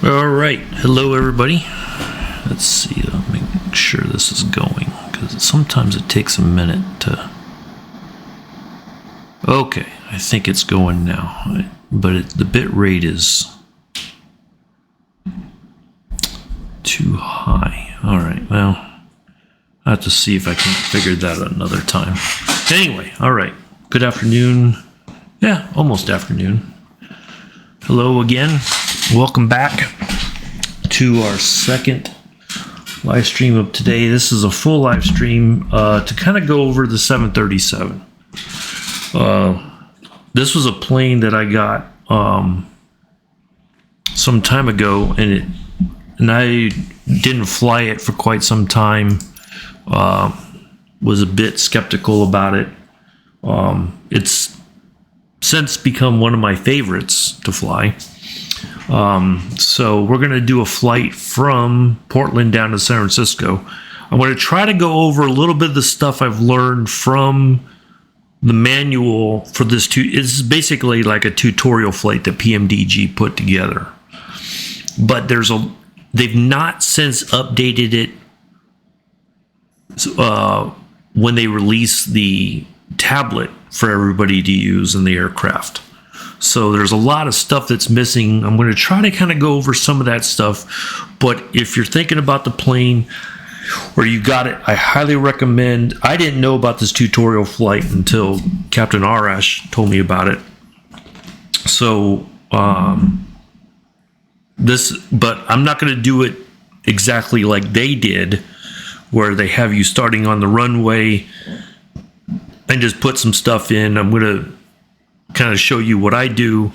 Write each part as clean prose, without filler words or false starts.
All right, hello everybody. Let's see, I'll make sure this is going, because sometimes it takes a minute to... Okay, I think it's going now, but the bit rate is too high. All right, well, I have to see if I can figure that out another time. Anyway, all right, good afternoon. Yeah, almost afternoon. Hello again. Welcome back to our second live stream of today. This is a full live stream to kind of go over the 737. This was a plane that I got some time ago, and I didn't fly it for quite some time. Was a bit skeptical about it. It's since become one of my favorites to fly. So we're going to do a flight from Portland down to San Francisco. I'm going to try to go over a little bit of the stuff I've learned from the manual for this. It's basically like a tutorial flight that PMDG put together. But they've not since updated it when they release the tablet for everybody to use in the aircraft. So there's a lot of stuff that's missing. I'm going to try to kind of go over some of that stuff. But if you're thinking about the plane or you got it, I highly recommend. I didn't know about this tutorial flight until Captain Arash told me about it. So but I'm not going to do it exactly like they did, where they have you starting on the runway and just put some stuff in. I'm going to kind of show you what I do.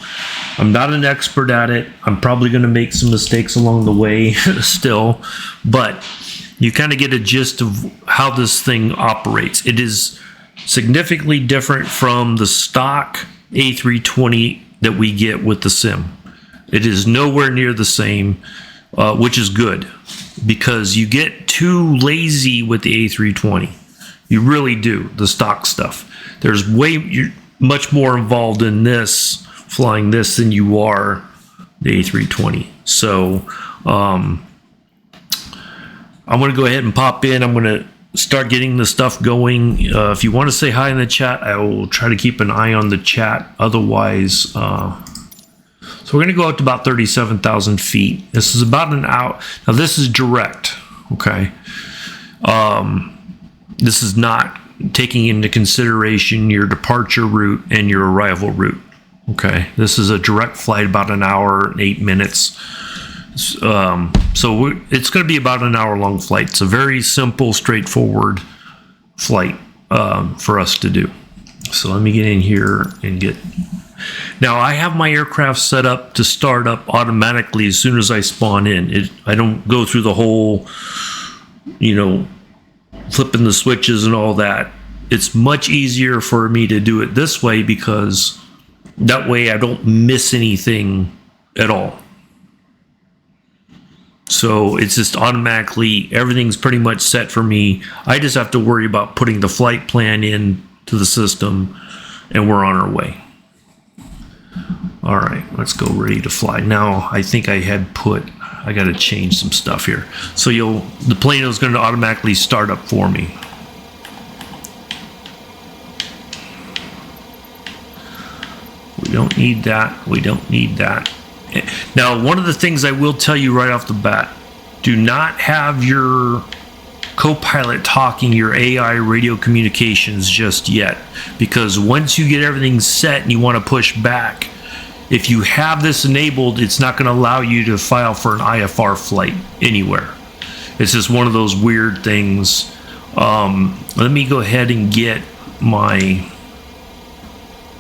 I'm not an expert at it. I'm probably going to make some mistakes along the way still, but you kind of get a gist of how this thing operates. It is significantly different from the stock A320 that we get with the sim. It is nowhere near the same, which is good, because you get too lazy with the A320. You really do, the stock stuff. There's you're much more involved in this, flying this, than you are the A320. So I'm going to go ahead and pop in. I'm going to start getting the stuff going. If you want to say hi in the chat, I will try to keep an eye on the chat. Otherwise, so we're going to go up to about 37,000 feet. This is about an hour. Now, this is direct, okay? This is not taking into consideration your departure route and your arrival route, okay? This is a direct flight, about an hour and 8 minutes. So it's going to be about an hour-long flight. It's a very simple, straightforward flight for us to do. So let me get in here and get... Now, I have my aircraft set up to start up automatically as soon as I spawn in. I don't go through the whole, flipping the switches and all that. It's much easier for me to do it this way, because that way I don't miss anything at all. So it's just automatically, everything's pretty much set for me. I just have to worry about putting the flight plan in to the system, and we're on our way. All right, let's go, ready to fly. Now, I think I got to change some stuff here. So the plane is going to automatically start up for me. We don't need that. We don't need that. Now, one of the things I will tell you right off the bat, do not have your co-pilot talking your AI radio communications just yet, because once you get everything set and you want to push back, if you have this enabled, it's not going to allow you to file for an IFR flight anywhere. It's just one of those weird things. Let me go ahead and get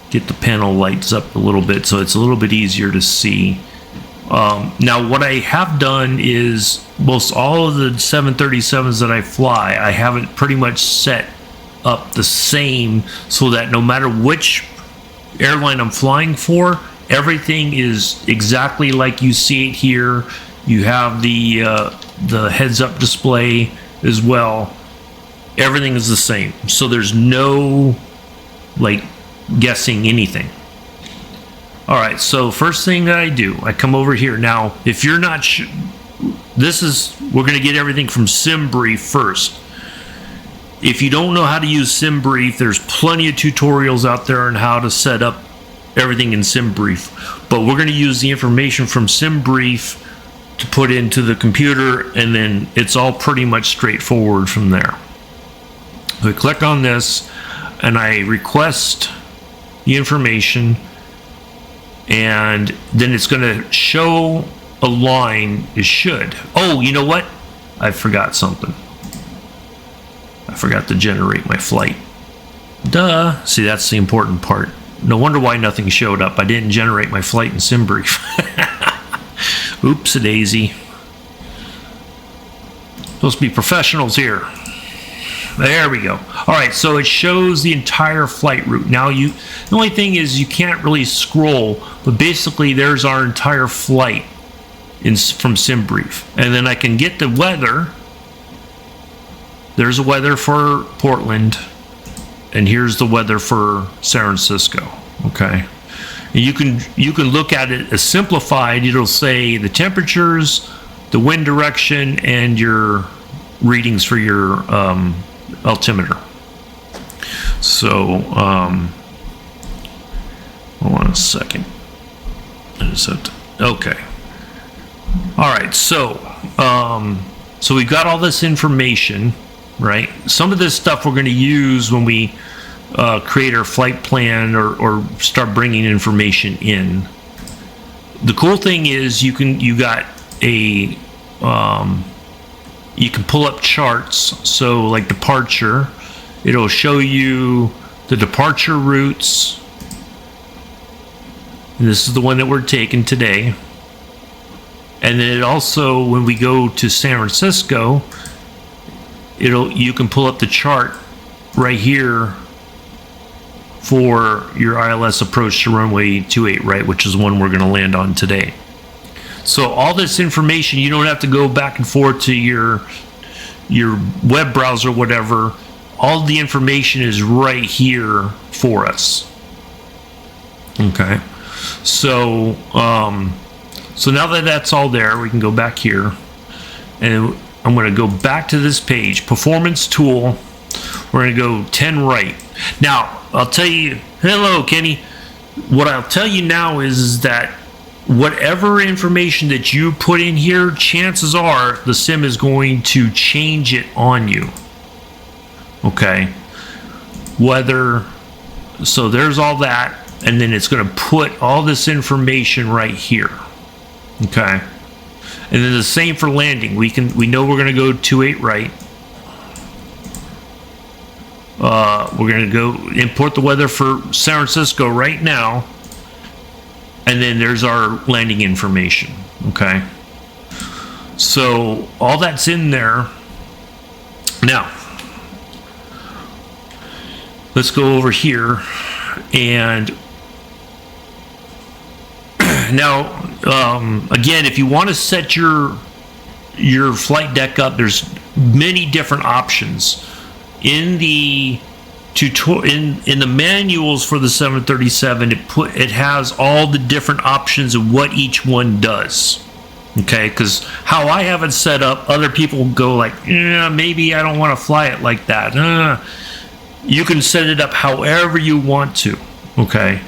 the panel lights up a little bit so it's a little bit easier to see. Now, what I have done is most all of the 737s that I fly, I have it pretty much set up the same, so that no matter which airline I'm flying for, everything is exactly like you see it here. You have the heads-up display as well. Everything is the same, so there's no guessing anything. All right, so first thing that I do, I come over here. Now, if you're not we're going to get everything from SimBrief first. If you don't know how to use SimBrief, there's plenty of tutorials out there on how to set up everything in SimBrief. But we're going to use the information from SimBrief to put into the computer, and then it's all pretty much straightforward from there. So I click on this, and I request the information, and then it's going to show a line. It should. Oh, you know what? I forgot something. I forgot to generate my flight. Duh. See, that's the important part. No wonder why nothing showed up. I didn't generate my flight in SimBrief. Oops-a-daisy. Supposed to be professionals here. There we go. All right, so it shows the entire flight route. Now, the only thing is you can't really scroll, but basically there's our entire flight from SimBrief. And then I can get the weather. There's a weather for Portland, and here's the weather for San Francisco. Okay, and you can look at it as simplified. It'll say the temperatures, the wind direction, and your readings for your altimeter. So hold on a second. Okay. All right. So we've got all this information. Right, some of this stuff we're going to use when we create our flight plan or start bringing information in. The cool thing is you can pull up charts. So like departure, it'll show you the departure routes. And this is the one that we're taking today. And then it also, when we go to San Francisco, you can pull up the chart right here for your ILS approach to runway 28 right, which is the one we're going to land on today. So all this information, you don't have to go back and forth to your web browser, whatever. All the information is right here for us. Okay, so now that that's all there, we can go back here, and I'm going to go back to this page, Performance Tool. We're going to go 10 right. Now, I'll tell you, hello, Kenny. What I'll tell you now is that whatever information that you put in here, chances are the sim is going to change it on you. Okay. So there's all that, and then it's going to put all this information right here. Okay. And then the same for landing. We know we're going to go 28 right. We're going to go import the weather for San Francisco right now. And then there's our landing information. Okay. So all that's in there. Now, let's go over here. And now, again, if you want to set your flight deck up, there's many different options in the in the manuals for the 737. It has all the different options of what each one does. Okay, because how I have it set up, other people go like, yeah, maybe I don't want to fly it like that. You can set it up however you want to. Okay.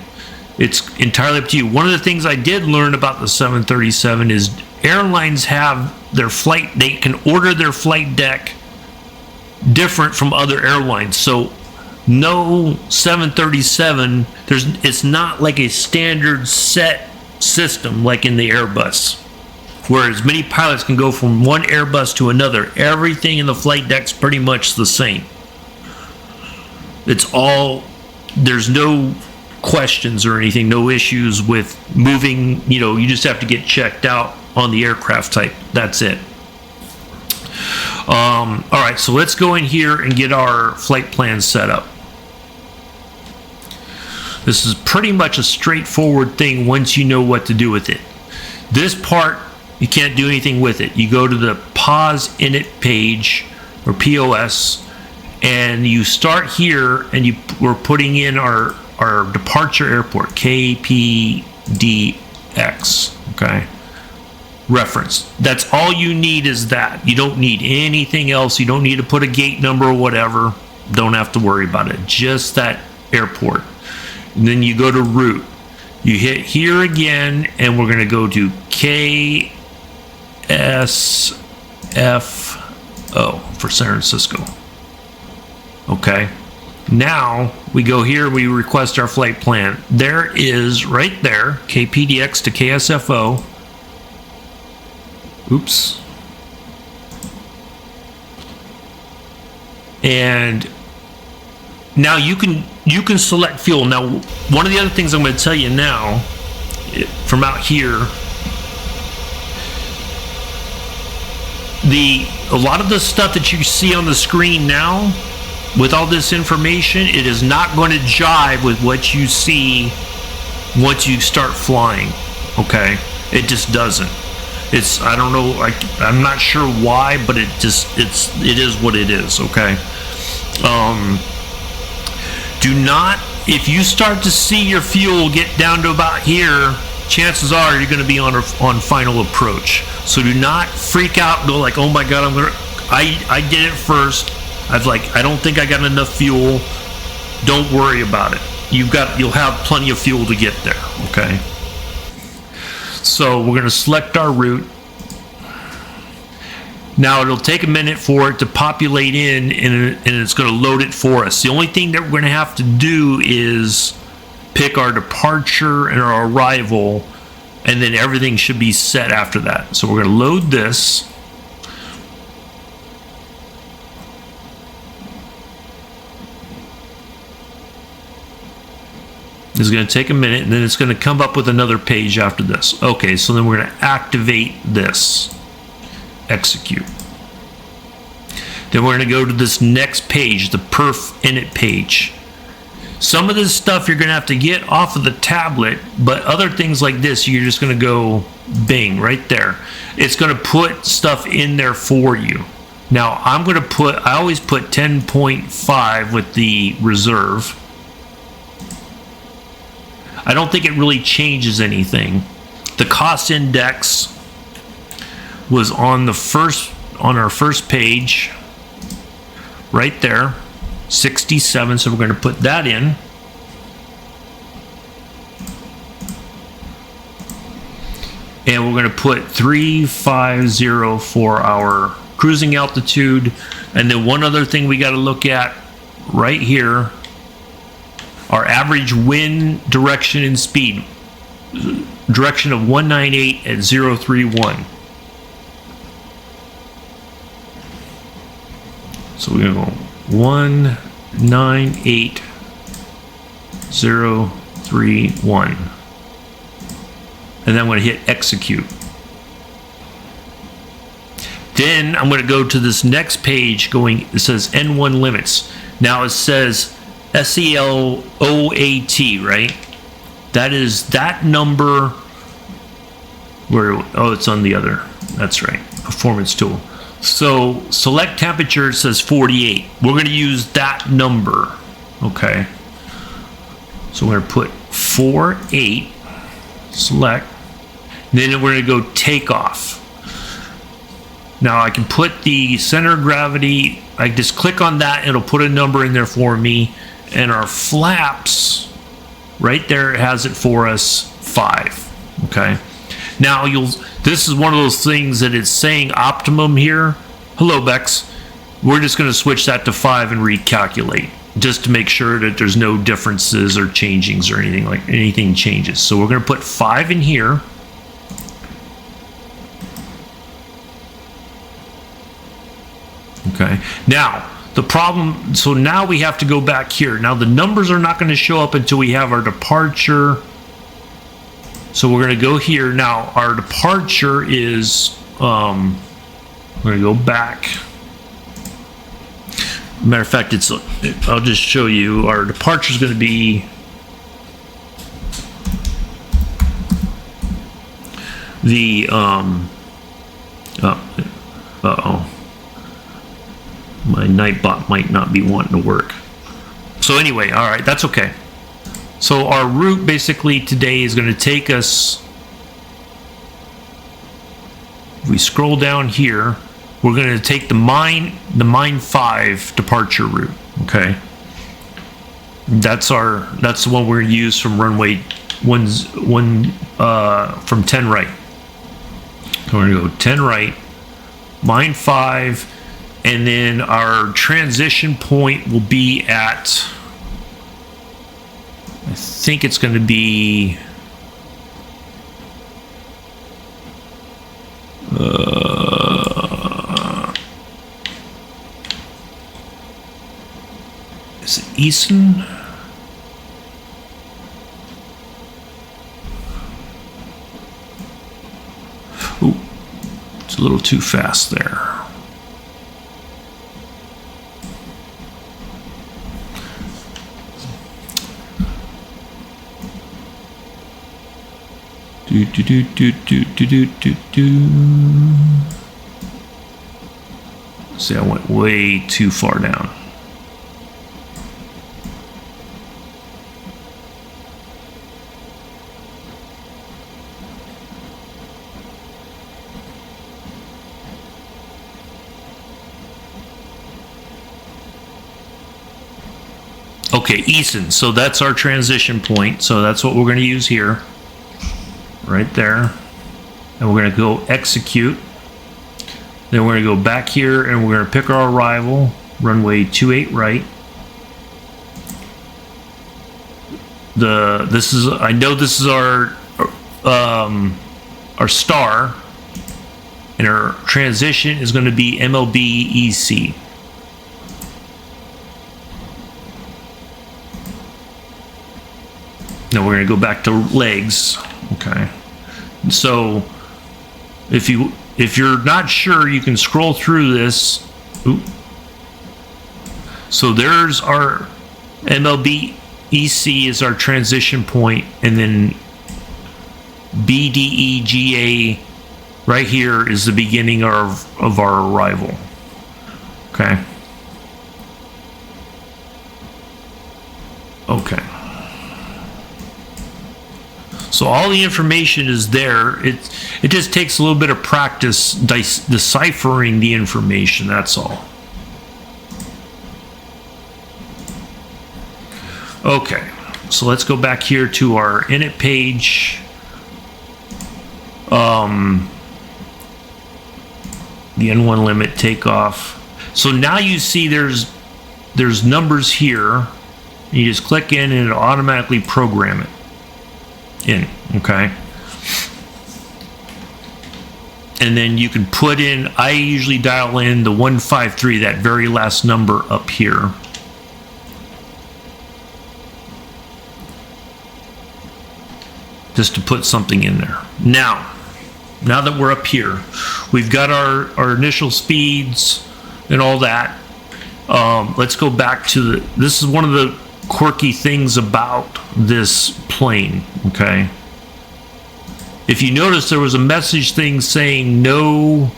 It's entirely up to you. One of the things I did learn about the 737 is airlines have their flight, they can order their flight deck different from other airlines. So no 737, it's not like a standard set system like in the Airbus, whereas many pilots can go from one Airbus to another. Everything in the flight deck's pretty much the same. There's no questions or anything, no issues with moving. You just have to get checked out on the aircraft type. That's it. All right, so let's go in here and get our flight plan set up. This is pretty much a straightforward thing once you know what to do with it. This part, you can't do anything with it. You go to the pause init page, or POS, and you start here, and we're putting in our departure airport, KPDG. okay? Reference. That's all you need is that. You don't need anything else. You don't need to put a gate number or whatever. Don't have to worry about it. Just that airport. And then you go to route. You hit here again, and we're going to go to KSFO for San Francisco. Okay. Now we go here, we request our flight plan. There is right there, KPDX to KSFO. Oops. And now you can select fuel. Now, one of the other things I'm going to tell you now from out here, a lot of the stuff that you see on the screen now with all this information, it is not going to jive with what you see once you start flying. Okay, it just doesn't. It's, I don't know, I'm not sure why, but it is what it is. Okay. Do not, if you start to see your fuel get down to about here, chances are you're going to be on final approach. So do not freak out and go like, oh my God, I did it first. I don't think I got enough fuel. Don't worry about it. You'll have plenty of fuel to get there. Okay. So we're going to select our route. Now it'll take a minute for it to populate in, and it's going to load it for us. The only thing that we're going to have to do is pick our departure and our arrival, and then everything should be set after that. So we're going to load this. It's going to take a minute, and then it's going to come up with another page after this. Okay, so then we're going to activate this. Execute. Then we're going to go to this next page, the perf init page. Some of this stuff you're going to have to get off of the tablet, but other things like this, you're just going to go bing right there. It's going to put stuff in there for you. Now, I always put 10.5 with the reserve. I don't think it really changes anything. The cost index was on our first page right there, 67. So we're going to put that in. And we're going to put 350 for our cruising altitude. And then one other thing we got to look at right here, our average wind direction and speed. Direction of 198 at 031. So we're going to go 198.031. And then I'm going to hit execute. Then I'm going to go to this next page it says N1 limits. Now it says SELOAT, right? That is that number where, it's on the other. That's right. Performance tool. So select temperature, it says 48. We're going to use that number. Okay. So we're going to put 48, select. Then we're going to go takeoff. Now I can put the center of gravity, I just click on that, it'll put a number in there for me. And our flaps, right there, it has it for us, 5. Okay. Now this is one of those things that it's saying optimum here. Hello, Bex. We're just going to switch that to 5 and recalculate, just to make sure that there's no differences or changings or anything changes. So we're going to put 5 in here. Okay. Now the problem. So now we have to go back here. Now the numbers are not going to show up until we have our departure. So we're going to go here. Now our departure is, we're going to go back. Matter of fact, I'll just show you. Our departure is going to be the, my Nightbot might not be wanting to work. So anyway, all right, that's okay. So our route basically today is going to take us, if we scroll down here, we're going to take the mine 5 departure route. Okay. That's the one we're going to use from runway from 10 right. So we're going to go 10 right, mine 5, and then our transition point will be at, I think it's going to be is it Easton? Ooh, it's a little too fast there. See, I went way too far down. Okay, Easton. So that's our transition point. So that's what we're going to use here. Right there. And we're going to go execute. Then we're going to go back here and we're going to pick our arrival. Runway 28 right. I know this is our star. And our transition is going to be MLB EC. Now we're going to go back to legs. Okay. So if you're not sure, you can scroll through this. Ooh. So there's our MLB EC is our transition point, and then BDEGA right here is the beginning of our arrival. Okay. Okay. So all the information is there. It just takes a little bit of practice deciphering the information, that's all. Okay, so let's go back here to our init page. The N1 limit takeoff. So now you see there's numbers here. You just click in and it'll automatically program it in. Okay. And then you can put in, I usually dial in the 153, that very last number up here. Just to put something in there. Now that we're up here, we've got our initial speeds and all that. Let's go back to this is one of the quirky things about this plane, okay? If you notice, there was a message thing saying no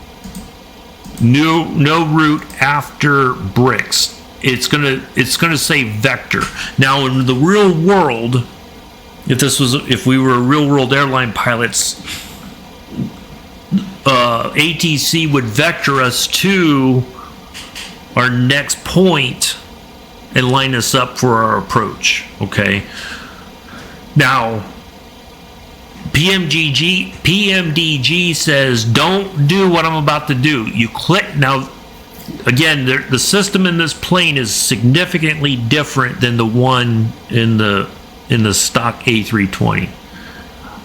route after bricks. It's gonna say vector. Now in the real world, if we were real world airline pilots, ATC would vector us to our next point and line us up for our approach. Okay. Now, PMDG says don't do what I'm about to do. You click now. Again, the system in this plane is significantly different than the one in the stock A320.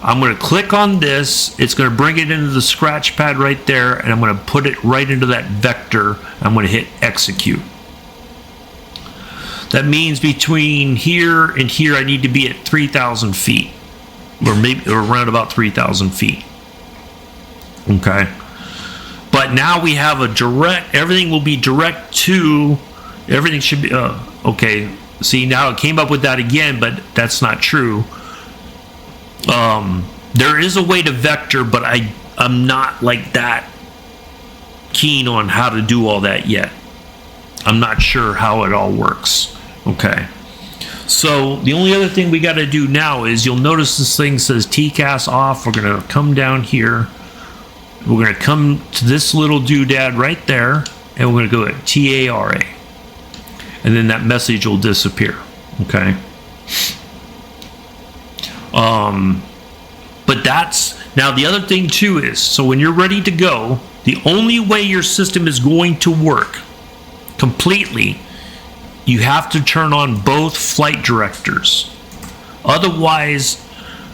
I'm going to click on this. It's going to bring it into the scratch pad right there, and I'm going to put it right into that vector. I'm going to hit execute. That means between here and here, I need to be at 3,000 feet, or around about 3,000 feet. Okay. But now we have a direct. Everything will be direct to. Everything should be. Okay. See, now it came up with that again, but that's not true. There is a way to vector, but I'm not like that keen on how to do all that yet. I'm not sure how it all works. Okay. So the only other thing we got to do now is, you'll notice this thing says TCAS off. We're going to come down here. We're going to come to this little doodad right there, and we're going to go at TARA. And then that message will disappear. Okay. But that's, now the other thing too is, so when you're ready to go, the only way your system is going to work completely, you have to turn on both flight directors. Otherwise,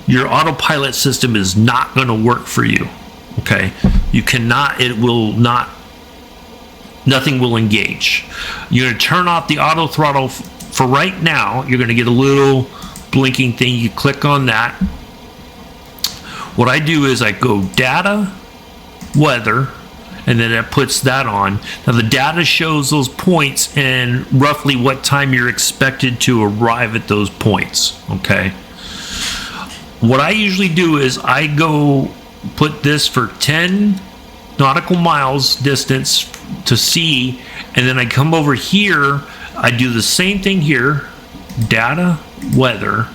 your autopilot system is not going to work for you. Okay. You cannot, it will not, nothing will engage. You're going to turn off the auto throttle for right now. You're going to get a little blinking thing. You click on that. What I do is I go data, weather, and then it puts that on. Now the data shows those points and roughly what time you're expected to arrive at those points. Okay. What I usually do is I go put this for 10 nautical miles distance to sea, and then I come over here. I do the same thing here, data, weather,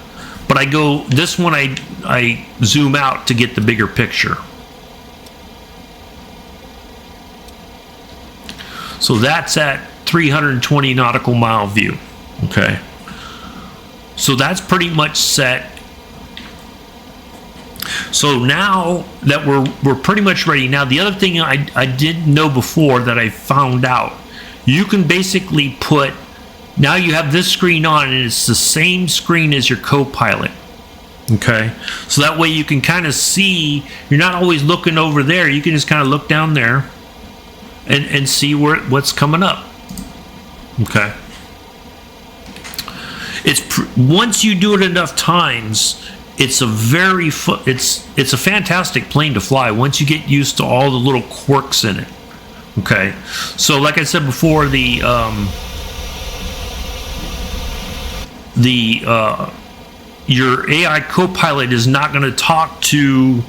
but I go, this one I zoom out to get the bigger picture. So that's at 320 nautical mile view. Okay. So that's pretty much set. So now that we're pretty much ready. Now the other thing I didn't know before that I found out, you can basically put, now you have this screen on and it's the same screen as your co-pilot. Okay, so that way you can kind of see, you're not always looking over there, you can just kind of look down there and see what's coming up. Okay, once you do it enough times, it's a it's a fantastic plane to fly once you get used to all the little quirks in it. Okay, so like I said before, your AI co-pilot is not going to talk to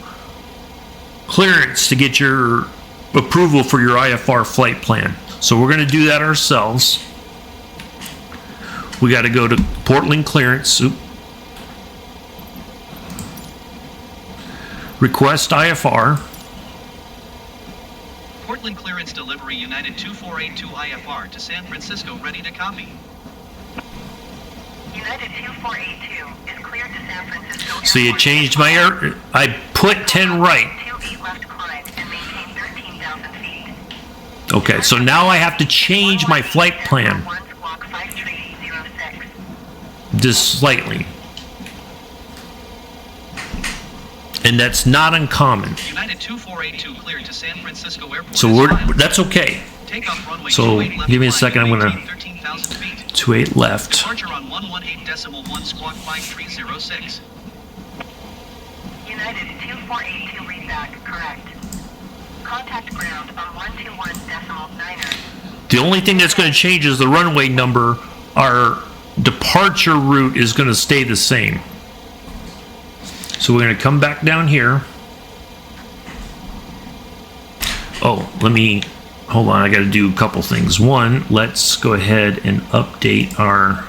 clearance to get your approval for your IFR flight plan. So we're going to do that ourselves. We got to go to Portland clearance. Request IFR. Portland clearance delivery United 2482 IFR to San Francisco, ready to copy. United 2482 is cleared to San Francisco. So you changed my air. I put 10 right. 28 left climb and maintain 13,000 feet. Okay, so now I have to change my flight plan just slightly. And that's not uncommon. United 2482 cleared to San Francisco Airport. So that's okay. Takeoff runway So 28 left give me a climb second. I'm and gonna maintain 13,000 feet. 28 left. Departure on 118.1 squawk 5306. United 2482 read back, correct. Contact ground on 121.9er. The only thing that's going to change is the runway number. Our departure route is going to stay the same. So we're going to come back down here. Oh, hold on. I got to do a couple things. One, let's go ahead and update our,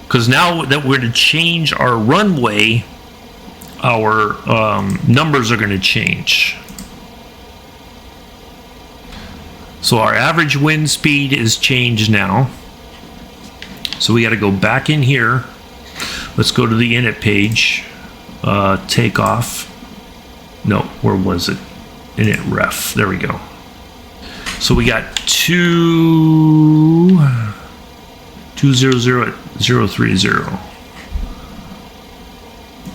because now that we're to change our runway, our numbers are going to change. So our average wind speed is changed now. So we got to go back in here. Let's go to the init page. Takeoff. No, where was it? Init ref. There we go. So we got 200 at 030.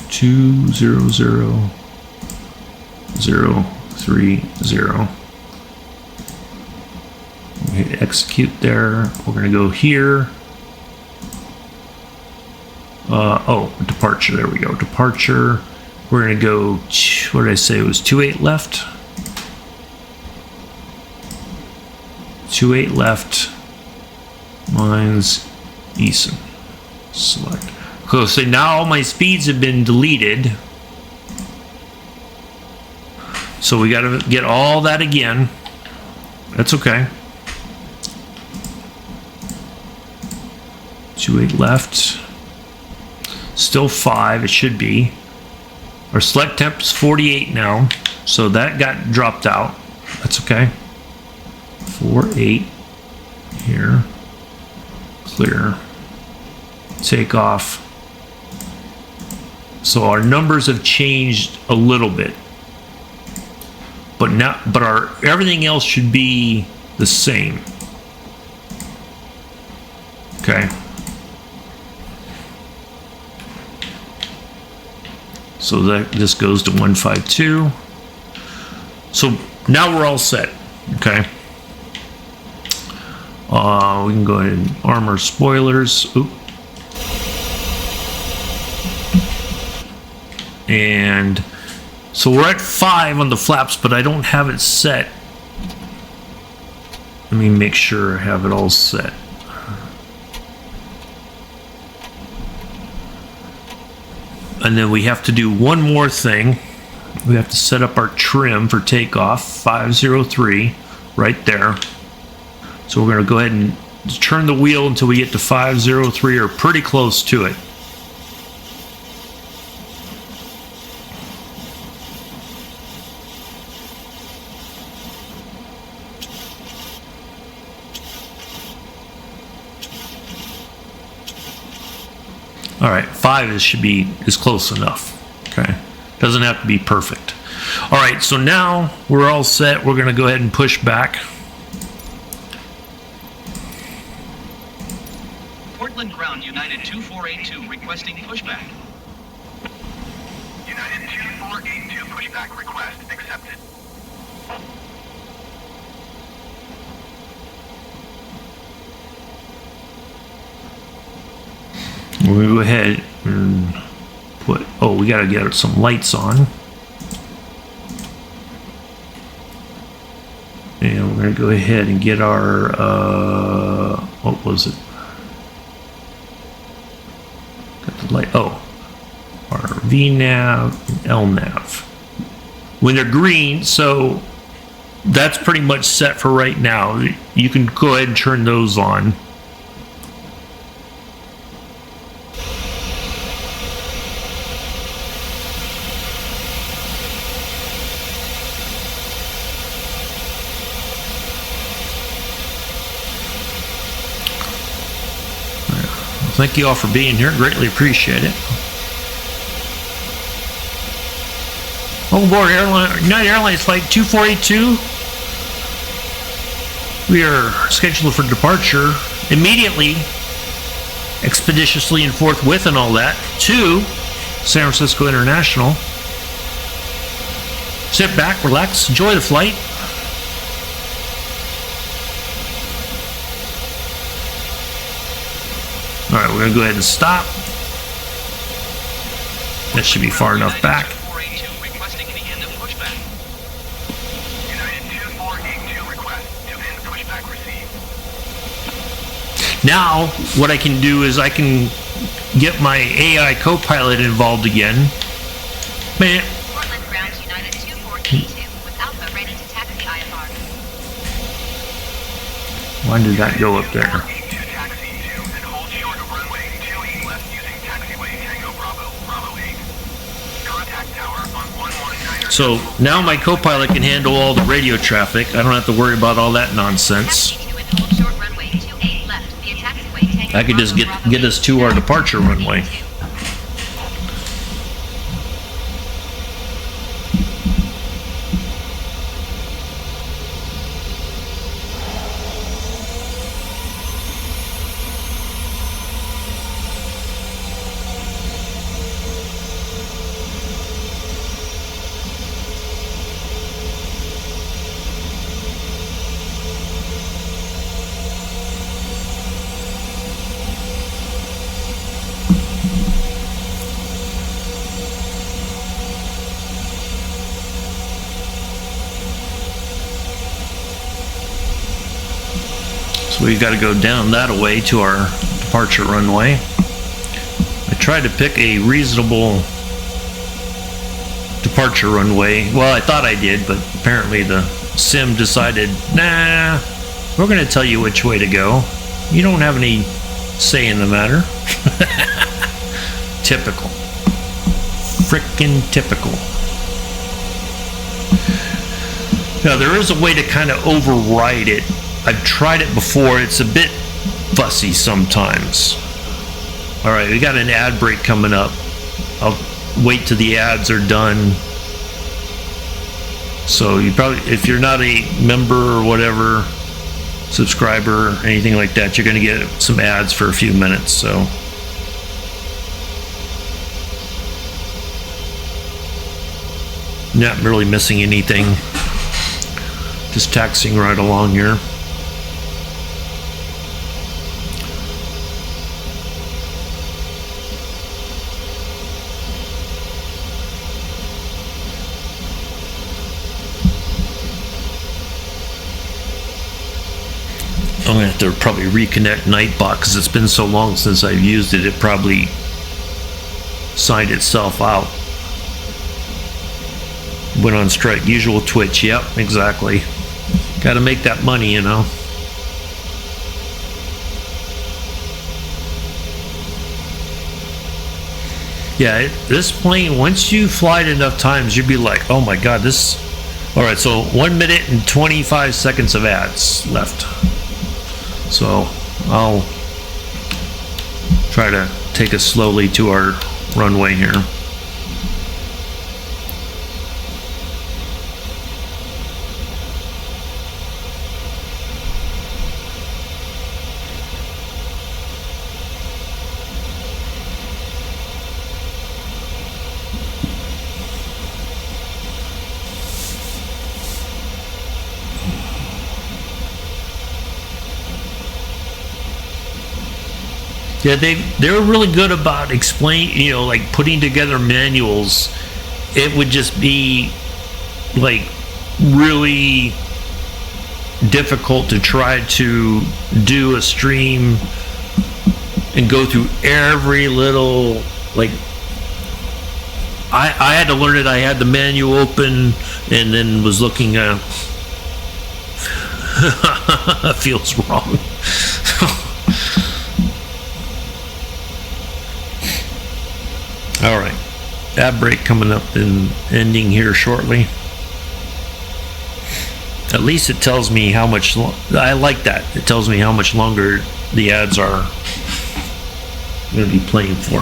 200 030. We hit execute there. We're going to go here. Departure. There we go. Departure. We're going to go, what did I say? It was 28 left. 28 left. Mine's Eason. Select. So now all my speeds have been deleted. So we got to get all that again. That's okay. 28 left. Still 5, it should be. Our select temp is 48 now, so that got dropped out. That's okay. 48 here. Clear. Take off. So our numbers have changed a little bit. But our everything else should be the same. Okay. So that this goes to 152. So now we're all set. Okay. We can go ahead and armor spoilers. Oop. And so we're at 5 on the flaps, but I don't have it set. Let me make sure I have it all set. And then we have to do one more thing. We have to set up our trim for takeoff, 503, right there. So we're going to go ahead and turn the wheel until we get to 503 or pretty close to it. All right, 5 is close enough. Okay, doesn't have to be perfect. All right, so now we're all set. We're going to go ahead and push back. Portland Ground United 2482 requesting pushback. United 2482 pushback request accepted. We'll go ahead and put, oh, we got to get some lights on. And we're going to go ahead and get our, what was it? Got the light, oh, our VNav and LNav. When they're green, so that's pretty much set for right now. You can go ahead and turn those on. Thank you all for being here. Greatly appreciate it. On board United Airlines Flight 2482. We are scheduled for departure immediately, expeditiously and forthwith and all that, to San Francisco International. Sit back, relax, enjoy the flight. All right, we're going to go ahead and stop. That should be far enough back. Requesting the end of pushback. United 2482 request to end pushback received. Now, what I can do is I can get my AI co-pilot involved again. Man, Portland Ground United 2482 with Alpha ready to taxi IFR. why did that go up there? 482 taxi 2 and hold short of runway 28 left using taxiway Tango Bravo, Bravo 8. Contact tower on 119. So now my co-pilot can handle all the radio traffic. I don't have to worry about all that nonsense. Taxi 2 and hold short runway 28 left via taxiway Tango I could just Bravo, get us to our departure runway. So we've got to go down that way to our departure runway. I tried to pick a reasonable departure runway. Well, I thought I did, but apparently the sim decided, nah, we're going to tell you which way to go. You don't have any say in the matter. Typical. Frickin' typical. Now, there is a way to kind of override it. I've tried it before. It's a bit fussy sometimes. All right, we got an ad break coming up. I'll wait till the ads are done. So you probably, if you're not a member or whatever, subscriber or anything like that, you're going to get some ads for a few minutes. So not really missing anything. Just taxing right along here. I'm gonna have to probably reconnect Nightbot because it's been so long since I've used it. It probably signed itself out. Went on strike. Usual Twitch. Yep, exactly. Got to make that money, you know. Yeah, this plane, once you fly it enough times, you'd be like, oh my god, this... Alright, so 1 minute and 25 seconds of ads left. So, I'll try to take us slowly to our runway here. Yeah, they're really good about like putting together manuals. It would just be like really difficult to try to do a stream and go through every little, like, I had to learn it. I had the manual open and then was looking feels wrong. All right, ad break coming up and ending here shortly. At least it tells me how much. I like that. It tells me how much longer the ads are going to be playing for.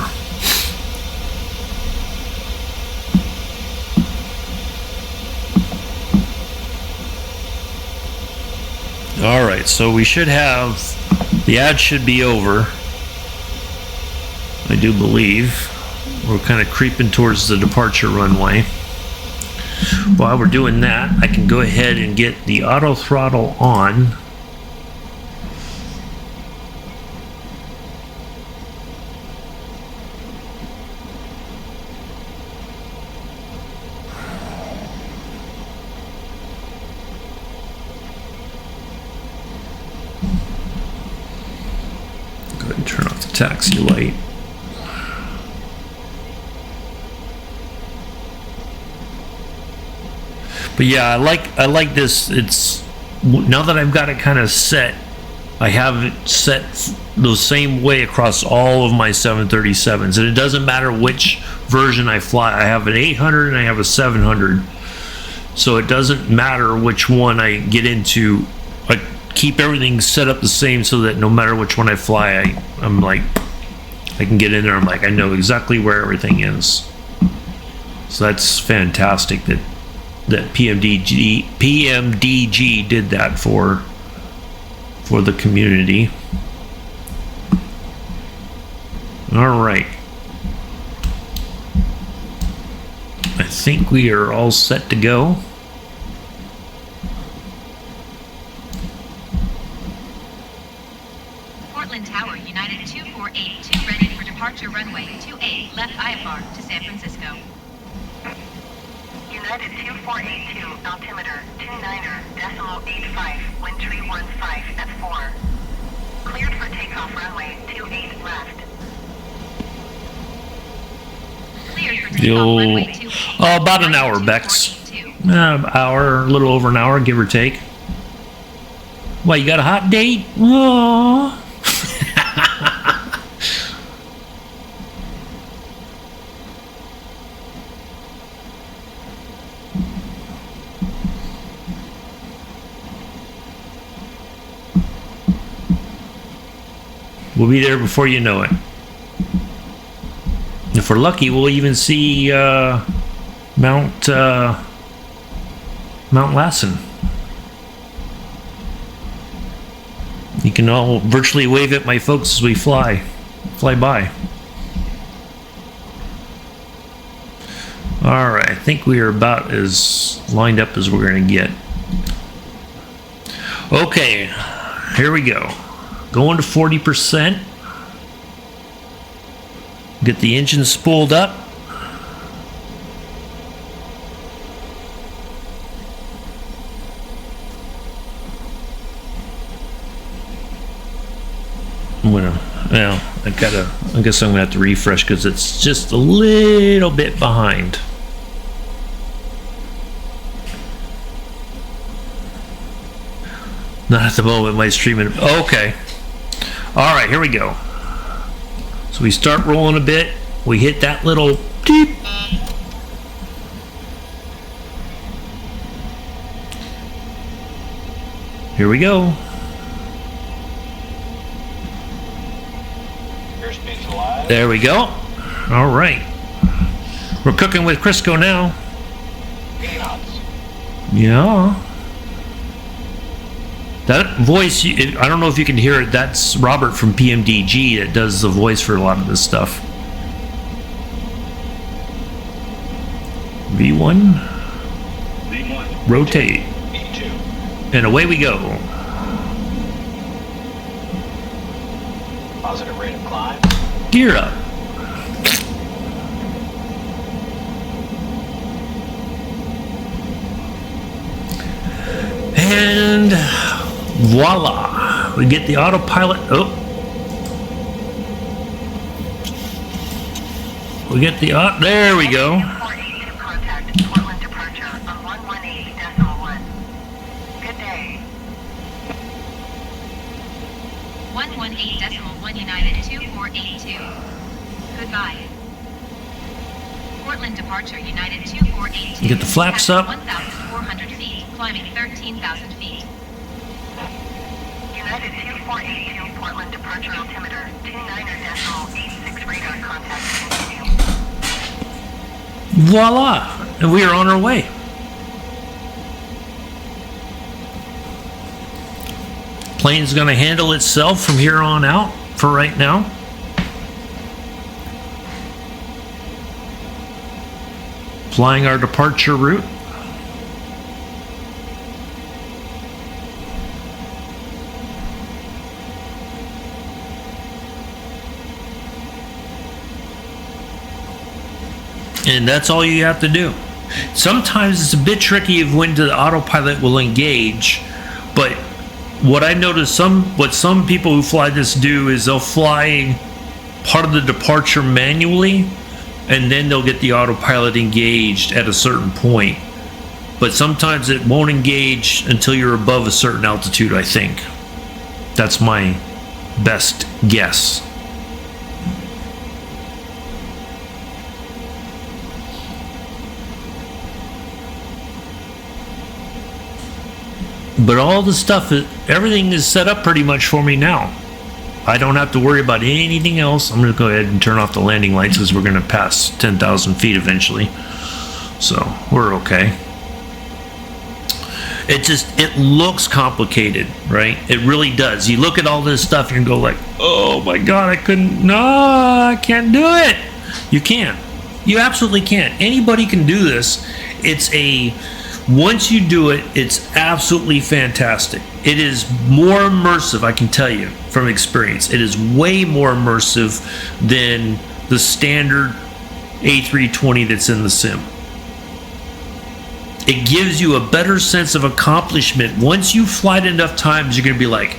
All right, so we should have the ad should be over. I do believe. We're kind of creeping towards the departure runway. While we're doing that, I can go ahead and get the auto throttle on. Go ahead and turn off the taxi light. But yeah, I like this. It's now that I've got it kind of set, I have it set the same way across all of my 737s, and it doesn't matter which version I fly. I have an 800 and I have a 700, so it doesn't matter which one I get into. I keep everything set up the same so that no matter which one I fly, I'm like, I can get in there. I'm like, I know exactly where everything is. So that's fantastic that PMDG did that for the community. All right, I think we are all set to go. Portland Tower, United 2482, ready for departure runway 28, left IFR to San Francisco. United 2482, altimeter 29.85, wind tree 15 at 4. Cleared for takeoff runway 28 left. Cleared for takeoff runway 28. About an hour, Bex. Hour, a little over an hour, give or take. Why, you got a hot date? Aww. We'll be there before you know it. If we're lucky, we'll even see Mount Lassen. You can all virtually wave at my folks as we fly by. All right, I think we are about as lined up as we're going to get. Okay, here we go. Going to 40%. Get the engine spooled up. I guess I'm gonna have to refresh because it's just a little bit behind. Not at the moment, my streaming. Okay. All right, here we go. So we start rolling a bit. We hit that little beep. Here we go. There we go. All right. We're cooking with Crisco now. Yeah. That voice, I don't know if you can hear it. That's Robert from PMDG that does the voice for a lot of this stuff. V1. Rotate. And away we go. Positive rate of climb. Gear up. And voila, we get the autopilot. Oh, we get the there we go. 482 contact Portland departure on 118.1. Good day. 118.1 United 2482. Goodbye. Portland departure United 2482. Get the flaps up. 1,400 feet, climbing 13,000 feet. United 2482 Portland departure altimeter 29.86 radar contact continue. Voila, and we are on our way. Plane's going to handle itself from here on out for right now. Flying our departure route. And that's all you have to do. Sometimes it's a bit tricky of when the autopilot will engage, but what I noticed, what some people who fly this do is they'll fly part of the departure manually, and then they'll get the autopilot engaged at a certain point. But sometimes it won't engage until you're above a certain altitude, I think. That's my best guess. But all the stuff, everything is set up pretty much for me now. I don't have to worry about anything else. I'm going to go ahead and turn off the landing lights because we're going to pass 10,000 feet eventually. So we're okay. It looks complicated, right? It really does. You look at all this stuff and go like, oh my God, I can't do it. You can. You absolutely can. Anybody can do this. Once you do it, it's absolutely fantastic. It is more immersive, I can tell you from experience. It is way more immersive than the standard A320 that's in the sim. It gives you a better sense of accomplishment. Once you fly it enough times, you're going to be like,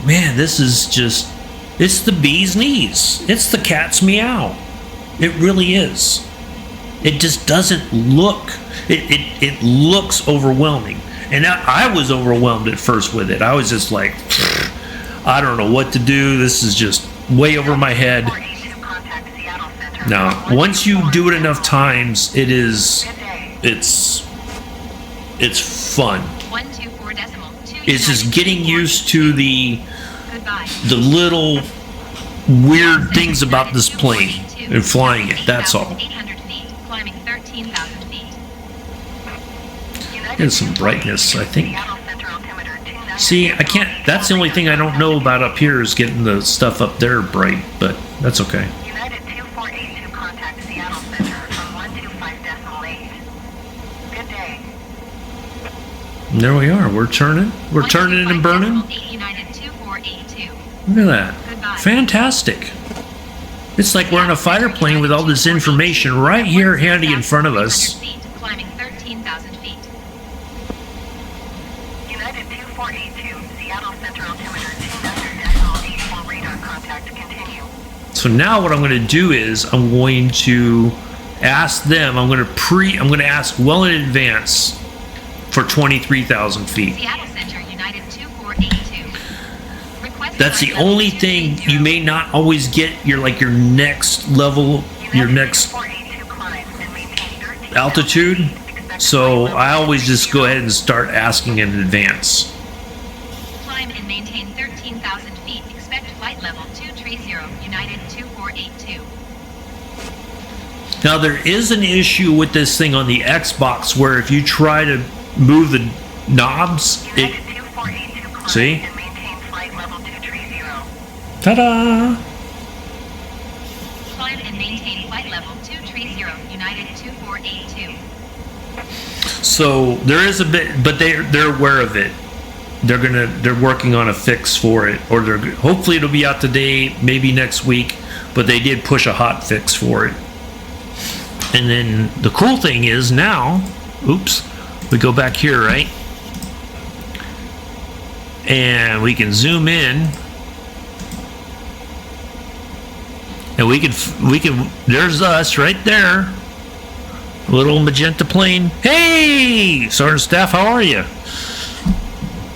man, this is just, it's the bee's knees. It's the cat's meow. It really is. It just doesn't look, it looks overwhelming. And I was overwhelmed at first with it. I was just like, I don't know what to do. This is just way over my head. Now, once you do it enough times, it's fun. 124.2. It's just getting used to the little weird things about this plane and flying it. That's all. 800 feet, climbing 13,000 feet. And some brightness, I think. Seattle Center altimeter 29. See, I can't. That's the only thing I don't know about up here is getting the stuff up there bright, but that's okay. United 2482 contact Seattle Center from 125.8. Good day. And there we are. We're turning. We're turning and burning. 8 United 2482. Look at that. Goodbye. Fantastic. It's like we're in a fighter plane with all this information right here handy in front of us. 800 feet, climbing 13,000 feet. United 2482 Seattle Center altimeter 29.84 radar contact continue. So now what I'm going to do is I'm going to ask them, I'm going to ask well in advance for 23,000 feet. Seattle Center, United 2482. Request That's the flight level only thing 230. you may not always get your next level, your next 2482 climb and maintain 13,000 altitude. feet. Expect So flight level I always just 30. go ahead and start asking in advance. Climb and maintain 13,000 feet. Expect flight level 230, United 2482. Now there is an issue with this thing on the Xbox where if you try to move the knobs, United it 2482 climb See? and maintain flight level 230. ta-da! Climb and maintain flight level 230, United 2482. So there is a bit, but they're aware of it. They're working on a fix for it, or hopefully it'll be out today, maybe next week. But they did push a hot fix for it. And then the cool thing is now, oops, we go back here, right? And we can zoom in. And we can, there's us right there. Little magenta plane. Hey, Sergeant Staff, how are you?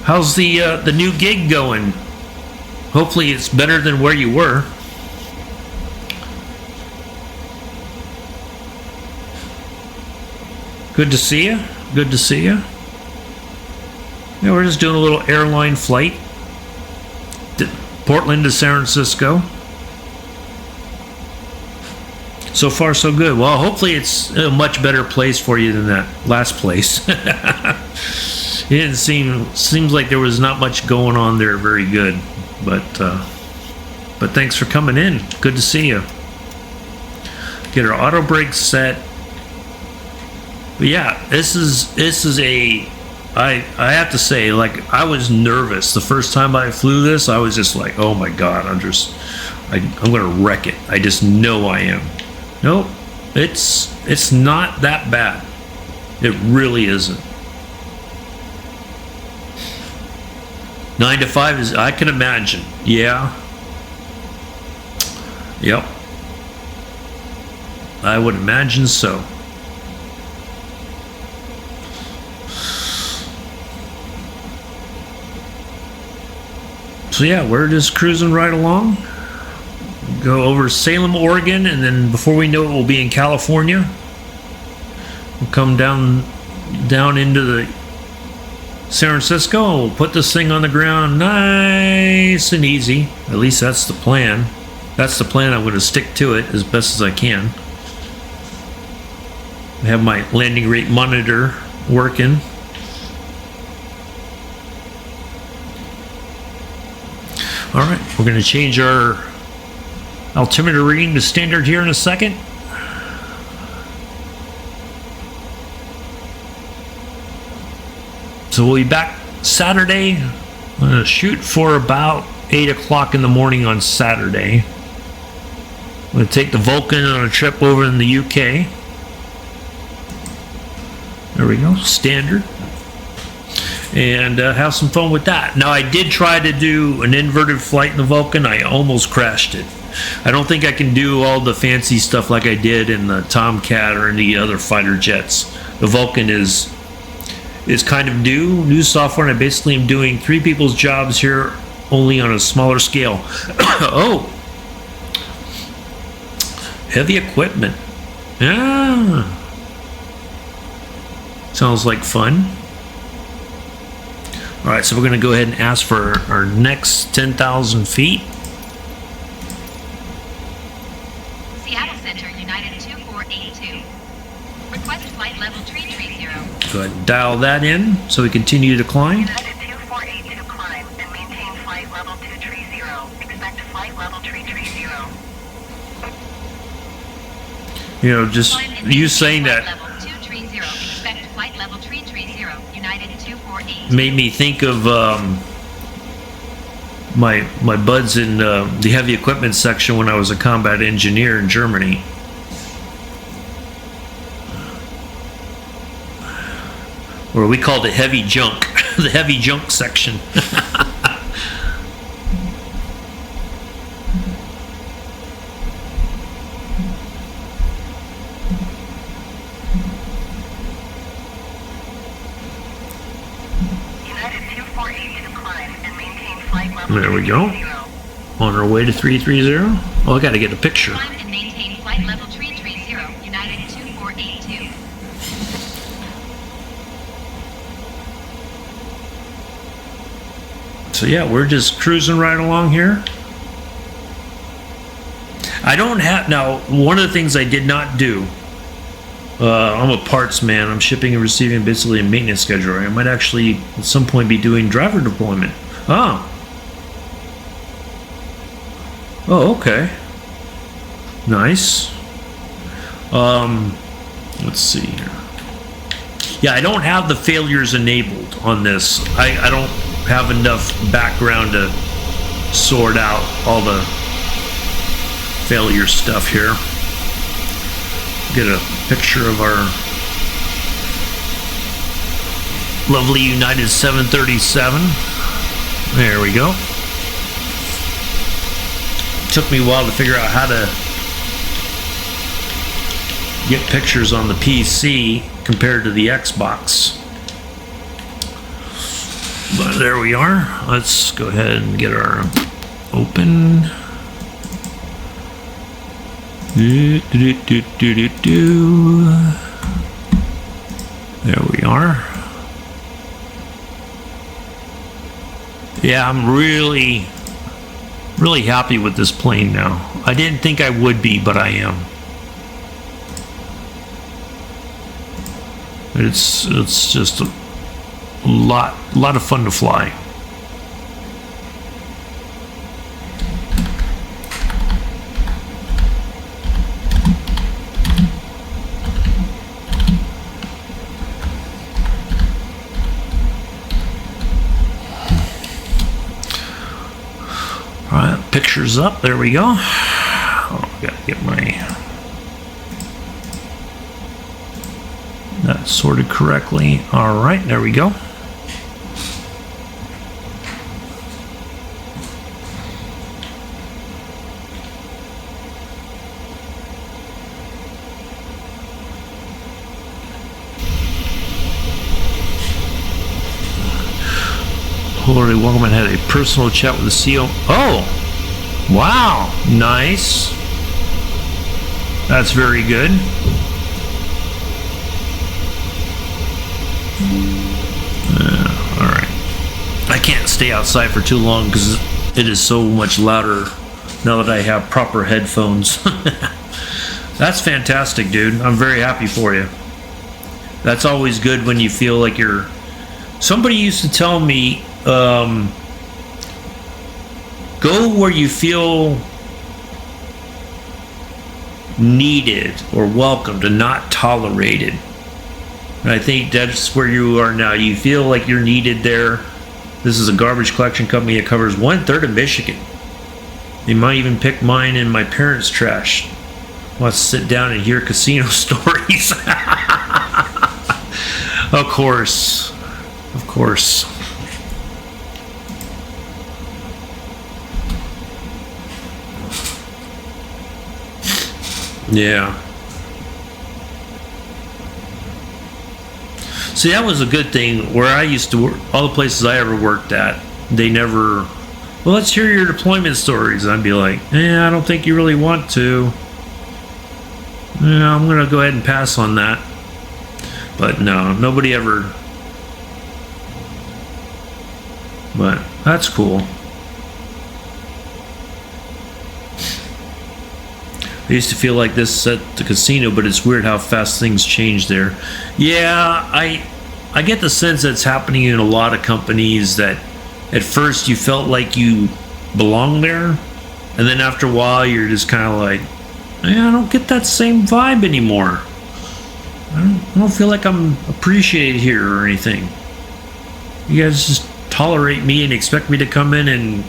How's the new gig going? Hopefully it's better than where you were. Good to see you. Good to see you. Yeah, we're just doing a little airline flight. Portland to San Francisco. So far, so good. Well, hopefully it's a much better place for you than that last place. It didn't seems like there was not much going on there very good. But thanks for coming in. Good to see you. Get our auto brakes set. But yeah, this is a I have to say, like, I was nervous the first time I flew this. I was just like, oh my god, I'm gonna wreck it. I just know I am. Nope, it's not that bad. It really isn't. 9 to 5 is, I can imagine. Yeah. Yep. I would imagine so. So yeah, we're just cruising right along. Go over Salem, Oregon, and then before we know it, we'll be in California. We'll come down into the San Francisco, and we'll put this thing on the ground nice and easy. At least that's the plan. That's the plan. I'm going to stick to it as best as I can. I have my landing rate monitor working. All right, we're going to change our altimeter reading to standard here in a second. So we'll be back Saturday. I'm going to shoot for about 8 o'clock in the morning on Saturday. I'm going to take the Vulcan on a trip over in the UK. There we go, standard. And have some fun with that. Now, I did try to do an inverted flight in the Vulcan. I almost crashed it. I don't think I can do all the fancy stuff like I did in the Tomcat or any other fighter jets. The Vulcan is kind of new software, and I basically am doing 3 people's jobs here, only on a smaller scale. Oh, heavy equipment. Yeah, sounds like fun. All right, so we're going to go ahead and ask for our next 10,000 feet. Request flight level 330. Go ahead and dial that in so we continue to climb. United 2482 climb and maintain flight level 230. Expect flight level 330. You know, just Climb and you maintain saying flight that level 230. Expect flight level 330. United 248. made me think of my buds in the heavy equipment section when I was a combat engineer in Germany. Or we called it heavy junk, the heavy junk section. United 2482 climb and maintain flight level There we go. 330. On our way to 330. Oh, I got to get a picture. Climb and maintain flight level 330. United 2482. So yeah, we're just cruising right along here. I don't have, now, one of the things I did not do, I'm a parts man. I'm shipping and receiving basically a maintenance schedule. I might actually at some point be doing driver deployment. Oh, okay. Nice. Let's see here. Yeah, I don't have the failures enabled on this. I don't have enough background to sort out all the failure stuff here. Get a picture of our lovely United 737. There we go. Took me a while to figure out how to get pictures on the PC compared to the Xbox. But there we are. Let's go ahead and get our open. There we are. Yeah, I'm really happy with this plane now. I didn't think I would be, but I am. It's just a lot of fun to fly. All right, pictures up. There we go. Oh, gotta get that sorted correctly. All right, there we go. Hillary Woman had a personal chat with the CO. Oh, wow, nice. That's very good. All right. I can't stay outside for too long because it is so much louder now that I have proper headphones. That's fantastic, dude. I'm very happy for you. That's always good when you feel like you're... Somebody used to tell me, go where you feel needed or welcomed and not tolerated. And I think that's where you are now. You feel like you're needed there. This is a garbage collection company that covers 1/3 of Michigan. They might even pick mine and my parents' trash. Wants to sit down and hear casino stories. Of course. Of course. Yeah. See, that was a good thing. Where I used to work, all the places I ever worked at, they never, well, let's hear your deployment stories. And I'd be like, I don't think you really want to. Yeah, I'm going to go ahead and pass on that. But no, nobody ever. But that's cool. I used to feel like this at the casino, but it's weird how fast things change there. Yeah, I get the sense that's happening in a lot of companies, that at first you felt like you belonged there, and then after a while you're just kind of like, I don't get that same vibe anymore. I don't feel like I'm appreciated here or anything. You guys just tolerate me and expect me to come in and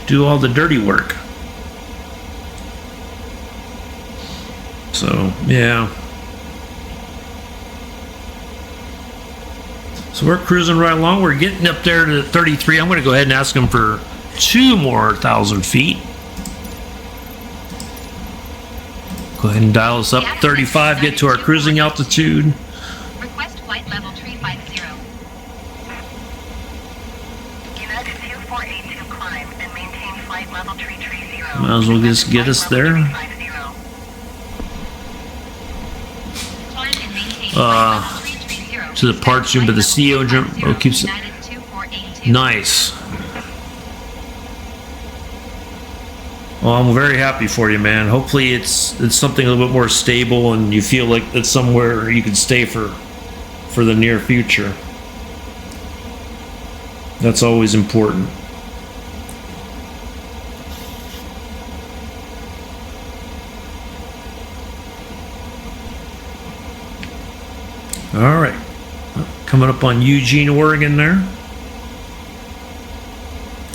do all the dirty work. So, yeah. So we're cruising right along. We're getting up there to 33. I'm going to go ahead and ask them for 2 more 1,000 feet. Go ahead and dial us up 35, get to our cruising altitude. Request flight level tree 50. United 2482 climb and maintain flight level tree 30. Might as well just get us there. Climb and maintain flight level tree 30. To the parts room, but the CEO jump keeps it United 2482. nice. Well, I'm very happy for you, man. Hopefully it's something a little bit more stable and you feel like it's somewhere you can stay for the near future. That's always important. All right. Coming up on Eugene, Oregon there.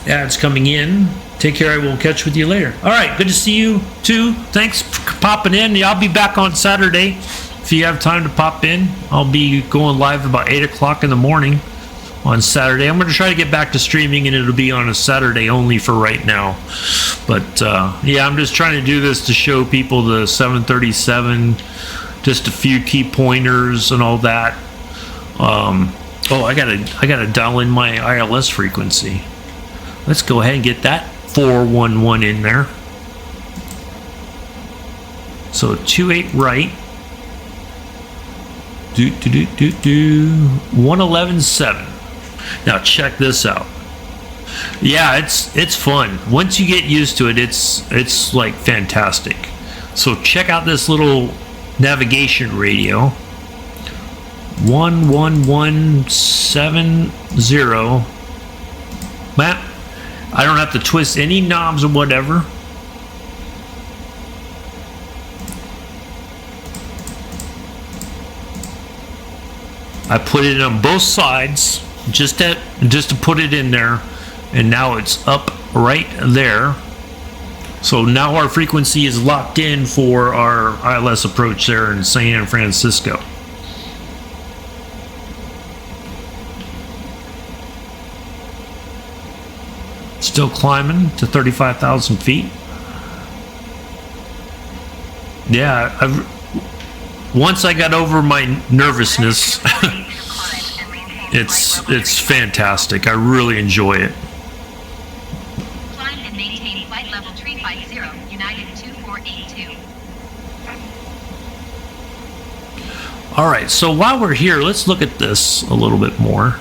Ads coming in. Take care. I will catch with you later. All right. Good to see you too. Thanks for popping in. Yeah, I'll be back on Saturday. If you have time to pop in, I'll be going live about 8 o'clock in the morning on Saturday. I'm going to try to get back to streaming, and it'll be on a Saturday only for right now. But yeah, I'm just trying to do this to show people the 737, just a few key pointers and all that. Oh, I gotta dial in my ILS frequency. Let's go ahead and get that 411 in there. So 28 right. 111.7. Now check this out. Yeah, it's fun. Once you get used to it, it's like fantastic. So check out this little navigation radio. 11170. Map. I don't have to twist any knobs or whatever. I put it on both sides just to put it in there, and now it's up right there. So now our frequency is locked in for our ILS approach there in San Francisco. Still climbing to 35,000 feet. Yeah, once I got over my nervousness, it's fantastic. I really enjoy it. Climb and maintain flight level 350, United 2482. All right, so while we're here, let's look at this a little bit more.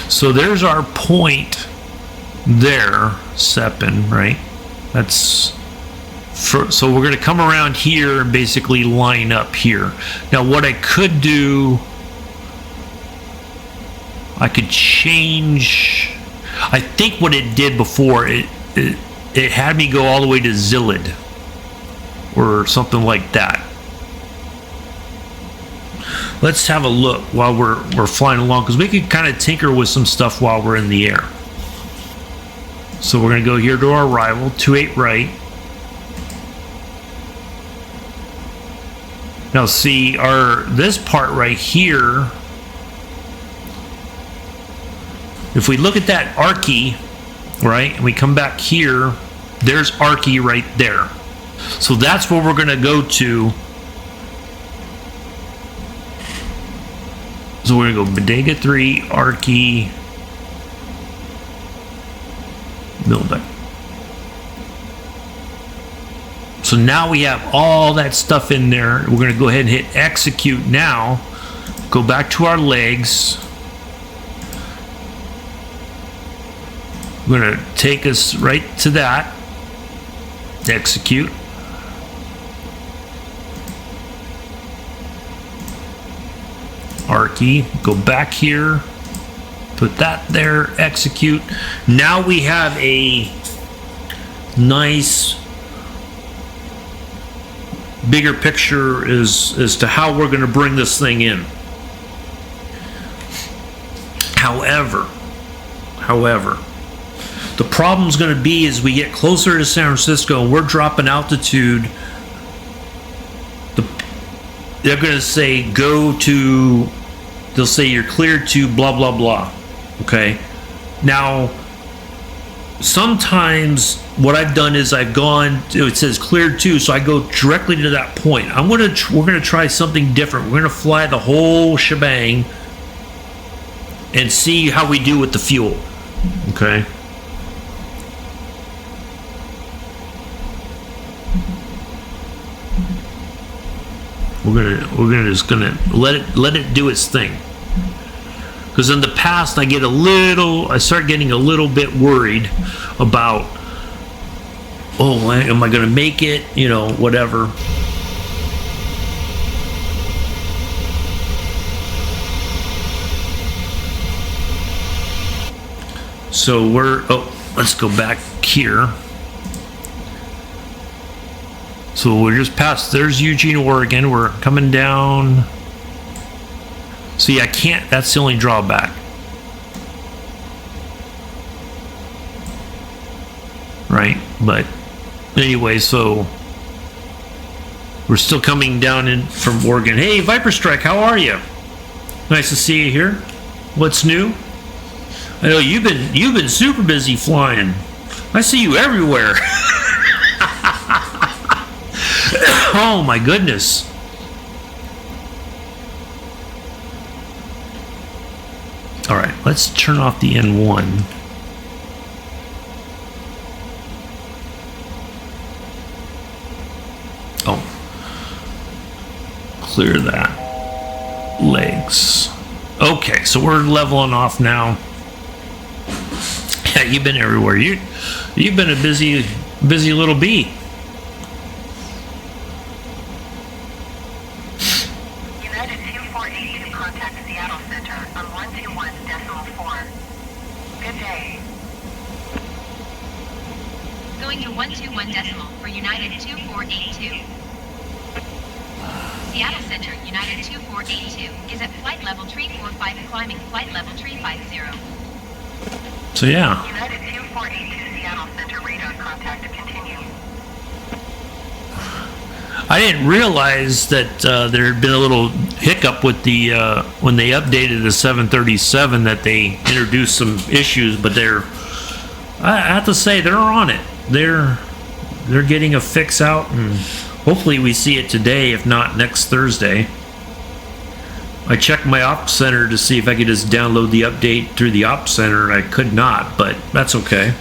So there's our point there, Seppen, right? That's so we're going to come around here and basically line up here. Now what I could do, I could change. I think what it did before, it had me go all the way to Zillid or something like that. Let's have a look while we're flying along, because we could kind of tinker with some stuff while we're in the air. So we're going to go here to our arrival, 28 right. Now see, this part right here, if we look at that Archie, right, and we come back here, there's Archie right there. So that's where we're going to go to. So we're going to go Bodega 3, Archie, Milbeck. So now we have all that stuff in there. We're going to go ahead and hit execute now. Go back to our legs. We're going to take us right to that. Execute. R key. Go back here. Put that there. Execute. Now we have a nice bigger picture as to how we're going to bring this thing in. However, the problem's going to be as we get closer to San Francisco and we're dropping altitude, they're going to say they'll say you're cleared to blah, blah, blah. Okay. Now, sometimes what I've done is I've gone, it says cleared to, so I go directly to that point. We're going to try something different. We're going to fly the whole shebang and see how we do with the fuel. Okay. We're just gonna let it do its thing. Because in the past I start getting a little bit worried about, oh, am I gonna make it? You know, whatever. So let's go back here. So we're just past, there's Eugene, Oregon. We're coming down. See, I can't, that's the only drawback. Right, but anyway, so we're still coming down in from Oregon. Hey, Viper Strike, how are you? Nice to see you here. What's new? I know you've been super busy flying. I see you everywhere. Oh my goodness. All right, let's turn off the N1. Oh, clear that. Legs. Okay, so we're leveling off now. Yeah, you've been everywhere. You've been a busy little bee. United 2482, contact Seattle Center on 121.4. Good day. Going to 121 decimal for United 2482. Seattle Center, United 2482, is at flight level 345, climbing flight level 350. So yeah. United 2482, Seattle Center, radar contact continue. I didn't realize that there had been a little hiccup with the when they updated the 737, that they introduced some issues, but I have to say they're on it. They're getting a fix out, and hopefully we see it today, if not next Thursday. I checked my ops center to see if I could just download the update through the ops center. I could not, but that's okay.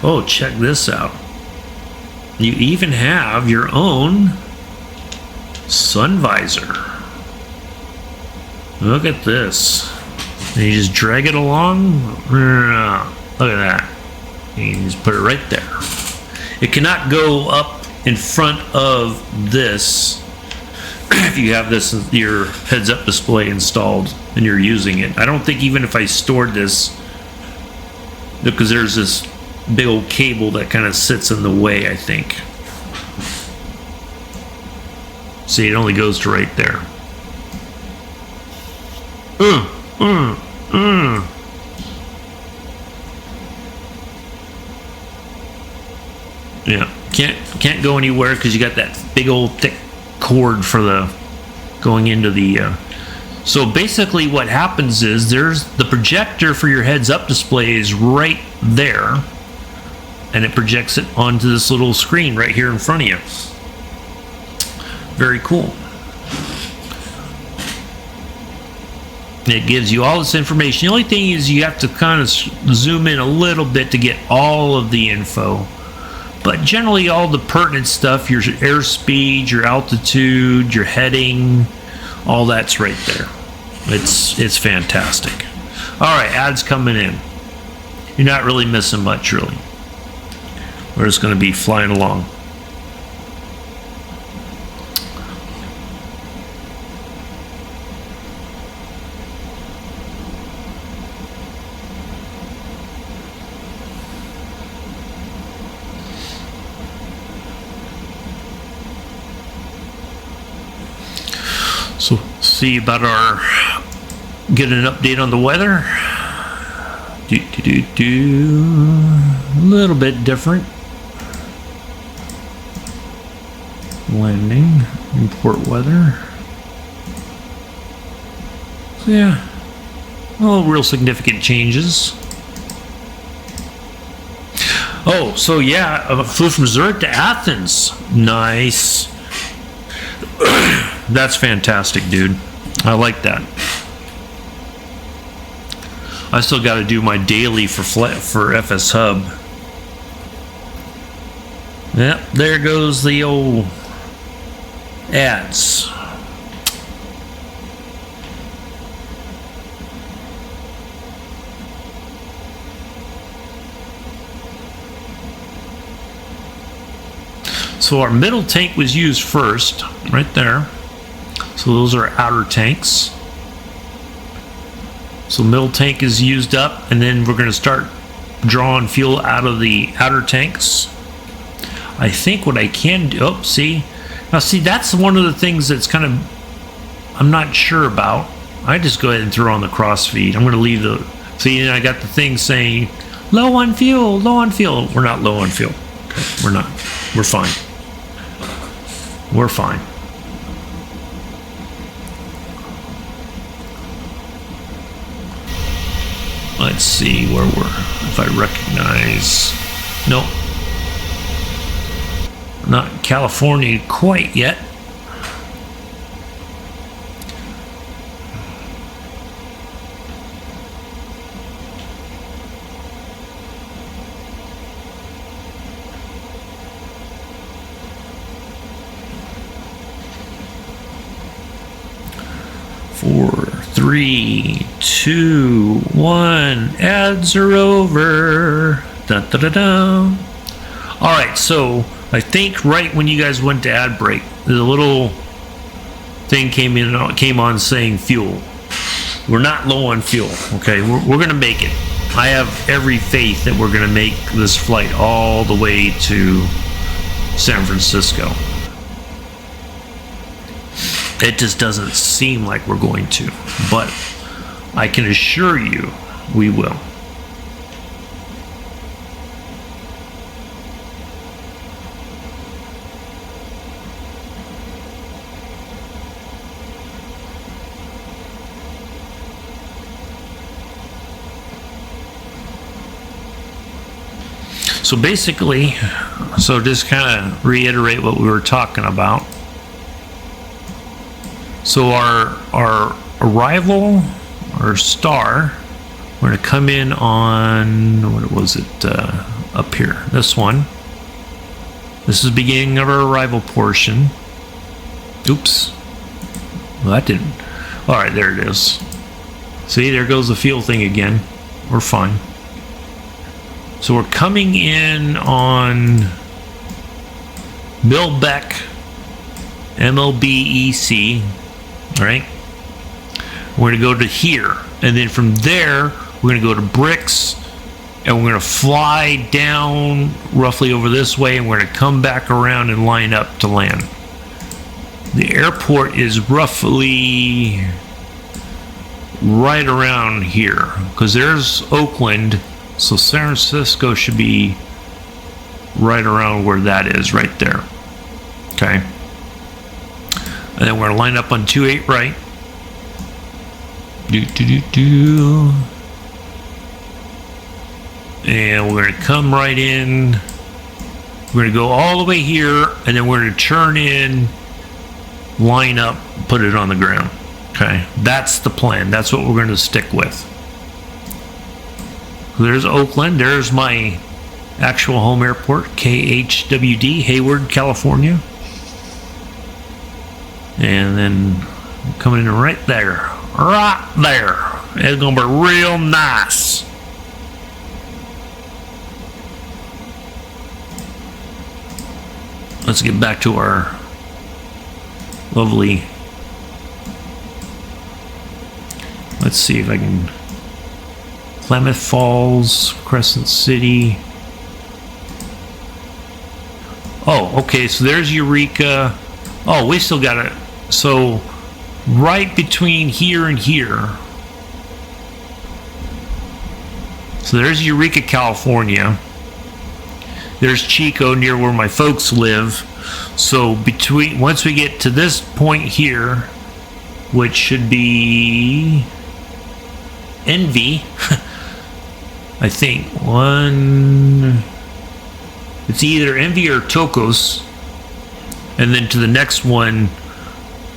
Oh, check this out. You even have your own sun visor. Look at this. And you just drag it along. Look at that. You can just put it right there. It cannot go up in front of this if you have your heads-up display installed and you're using it. I don't think even if I stored this, because there's this big old cable that kind of sits in the way, I think. See, it only goes to right there. Yeah, can't go anywhere because you got that big old thick cord for the going into the. So basically, what happens is there's the projector for your heads-up display is right there, and it projects it onto this little screen right here in front of you. Very cool. It gives you all this information. The only thing is you have to kind of zoom in a little bit to get all of the info. But generally all the pertinent stuff, your airspeed, your altitude, your heading, all that's right there. It's fantastic. All right, ads coming in. You're not really missing much, really. We're just going to be flying along. So, see about our get an update on the weather. A little bit different. Landing, import weather. So yeah, no real significant changes. Oh, so yeah, I flew from Zurich to Athens. Nice. That's fantastic, dude. I like that. I still got to do my daily for FS Hub. Yep, there goes the old ads. So our middle tank was used first, right there. So those are outer tanks. So middle tank is used up, and then we're going to start drawing fuel out of the outer tanks. I think what I can do, oh, see. Now see, that's one of the things that's kind of, I'm not sure about. I just go ahead and throw on the cross feed. I'm going to leave the, see, I got the thing saying, low on fuel, low on fuel. We're not low on fuel. Okay, we're not. We're fine. We're fine. Let's see where if I recognize, nope. Not California quite yet. Four, 3, 2, 1. Ads are over. Da, da, da, da. All right, so I think right when you guys went to ad break, the little thing came on saying fuel. We're not low on fuel. Okay, we're gonna make it. I have every faith that we're gonna make this flight all the way to San Francisco. It just doesn't seem like we're going to, but I can assure you we will. So basically, just kind of reiterate what we were talking about. So our arrival, our star, we're going to come in on, what was it, up here, this one. This is the beginning of our arrival portion. Oops. Well, that didn't. All right, there it is. See, there goes the fuel thing again. We're fine. So we're coming in on Milbeck, MLBEC, right? We're going to go to here, and then from there, we're going to go to Bricks, and we're going to fly down roughly over this way, and we're going to come back around and line up to land. The airport is roughly right around here, because there's Oakland, so San Francisco should be right around where that is, right there. Okay. And then we're going to line up on 28 right. And we're going to come right in. We're going to go all the way here, and then we're going to turn in, line up, put it on the ground. Okay. That's the plan. That's what we're going to stick with. There's Oakland. There's my actual home airport, KHWD, Hayward, California. And then coming in right there. right there. It's gonna be real nice. Let's get back to our lovely. Let's see if I can. Klamath Falls, Crescent City. Oh, okay, so there's Eureka. Oh, we still got it. So, right between here and here. So there's Eureka, California. There's Chico, near where my folks live. So once we get to this point here, which should be Envy, I think it's either Envy or Tocos, and then to the next one,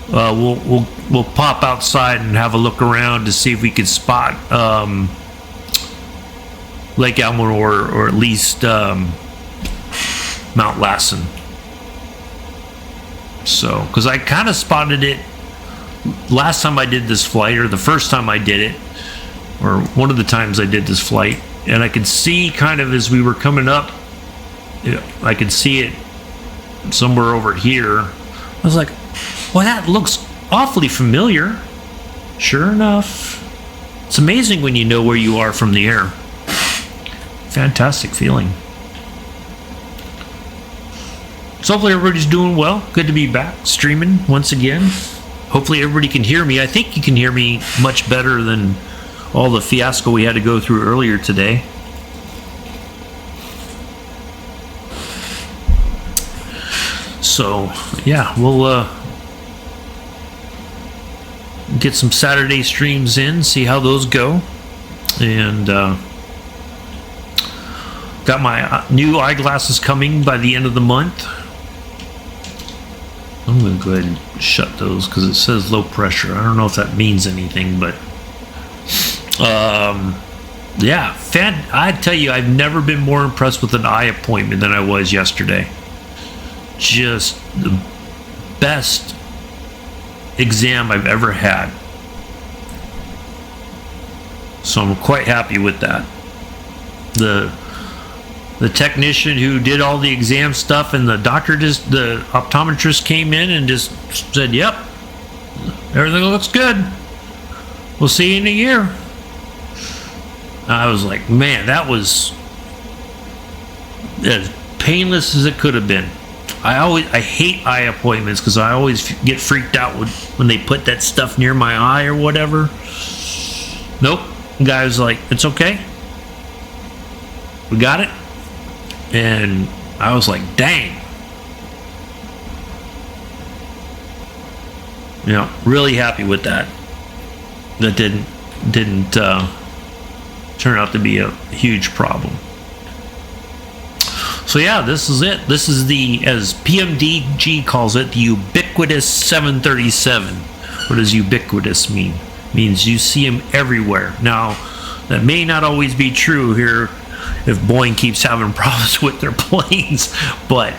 we'll pop outside and have a look around to see if we can spot Lake Almanor, or at least Mount Lassen. So, because I kind of spotted it last time I did this flight, or the first time I did it, or one of the times I did this flight, and I could see kind of as we were coming up, I could see it somewhere over here. I was like, well, that looks awfully familiar. Sure enough, it's amazing when you know where you are from the air. Fantastic feeling. So hopefully everybody's doing well. Good to be back streaming once again. Hopefully everybody can hear me. I think you can hear me much better than all the fiasco we had to go through earlier today. So yeah, we'll get some Saturday streams in, see how those go, and got my new eyeglasses coming by the end of the month. I'm going to go ahead and shut those because it says low pressure. I don't know if that means anything, but yeah, I tell you, I've never been more impressed with an eye appointment than I was yesterday. Just the best exam I've ever had. So I'm quite happy with that. The technician who did all the exam stuff, and the optometrist came in and just said, yep, everything looks good. We'll see you in a year. I was like, man, that was as painless as it could have been. I hate eye appointments because I always get freaked out when they put that stuff near my eye or whatever. Nope. The guy was like, it's okay. We got it. And I was like, dang. You know, really happy with that. That didn't turn out to be a huge problem. So yeah, this is it. This is the, as PMDG calls it, the ubiquitous 737. What does ubiquitous mean? It means you see them everywhere. Now, that may not always be true here if Boeing keeps having problems with their planes, but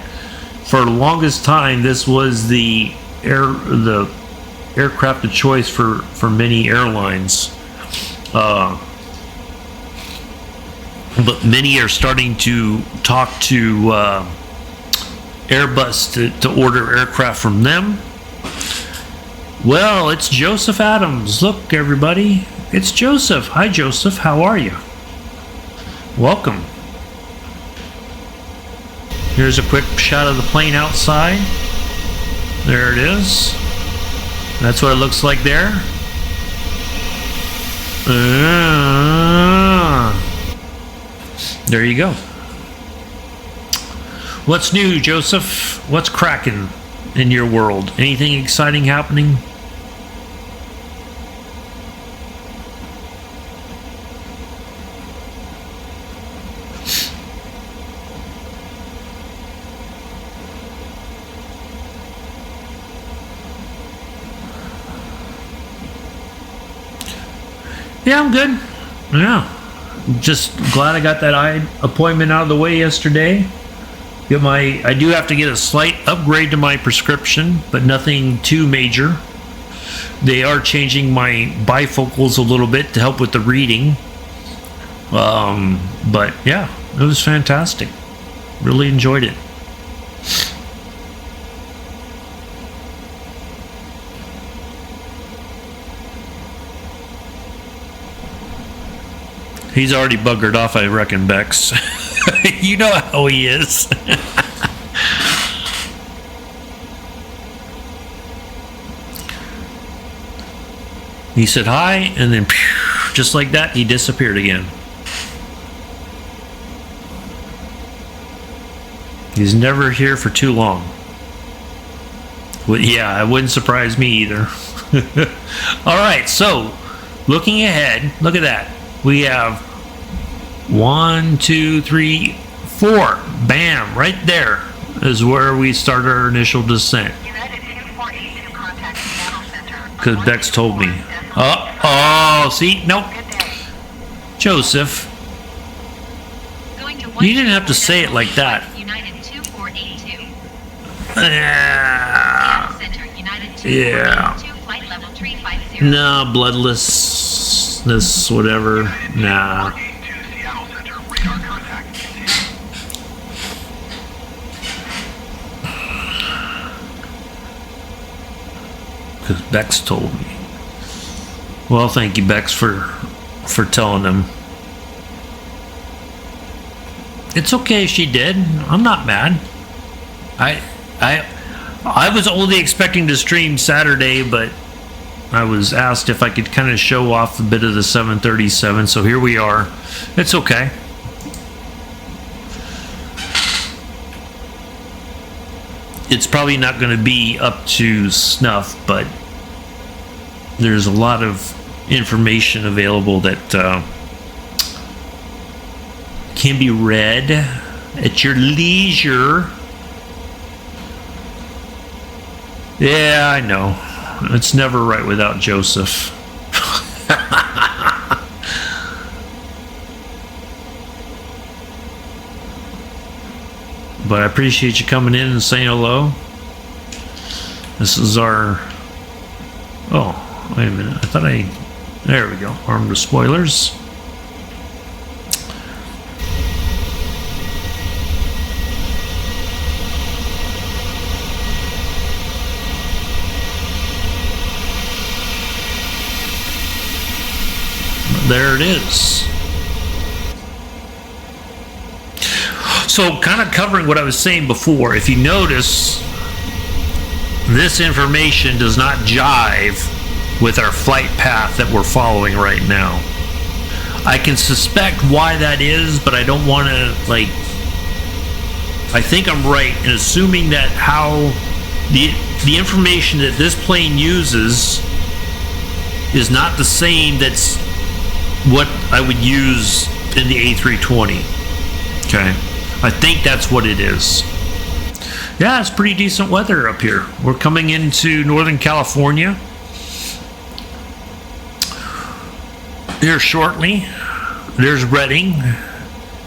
for the longest time, this was the aircraft of choice for many airlines. But many are starting to talk to Airbus to order aircraft from them. Well, it's Joseph Adams. Look, everybody, it's Joseph. Hi, Joseph. How are you? Welcome. Here's a quick shot of the plane outside. There it is. That's what it looks like there. There you go. What's new, Joseph? What's cracking in your world? Anything exciting happening? Yeah, I'm good. Yeah. Just glad I got that eye appointment out of the way yesterday. I do have to get a slight upgrade to my prescription, but nothing too major. They are changing my bifocals a little bit to help with the reading. But yeah, it was fantastic. Really enjoyed it. He's already buggered off, I reckon, Bex. You know how he is. He said hi, and then just like that, he disappeared again. He's never here for too long. Well, yeah, it wouldn't surprise me either. All right, so looking ahead, look at that. We have 1, 2, 3, 4. Bam, right there is where we start our initial descent. United 2482 contact Seattle Center. Because Bex told me. Oh, see? Nope. Good day. Joseph, Going to you didn't have to say it like that. United 2482. Ah, Seattle Center, United yeah. 2482, flight level 350. No, bloodlessness, whatever. Nah. 482 Seattle Center. Radar contact. Because Bex told me. Well, thank you, Bex, for telling him. It's okay if she did. I'm not mad. I was only expecting to stream Saturday, but I was asked if I could kind of show off a bit of the 737, so here we are. It's okay. It's probably not going to be up to snuff, but there's a lot of information available that can be read at your leisure. Yeah, I know. It's never right without Joseph. But I appreciate you coming in and saying hello. This is our... Oh, wait a minute. I thought I... There we go. Armed with spoilers. There it is. So, kind of covering what I was saying before, if you notice, this information does not jive with our flight path that we're following right now. I can suspect why that is, but I don't want to, like... I think I'm right in assuming that how the information that this plane uses is not the same that's what I would use in the A320. Okay. I think that's what it is. Yeah, it's pretty decent weather up here. We're coming into Northern California here shortly. There's Redding.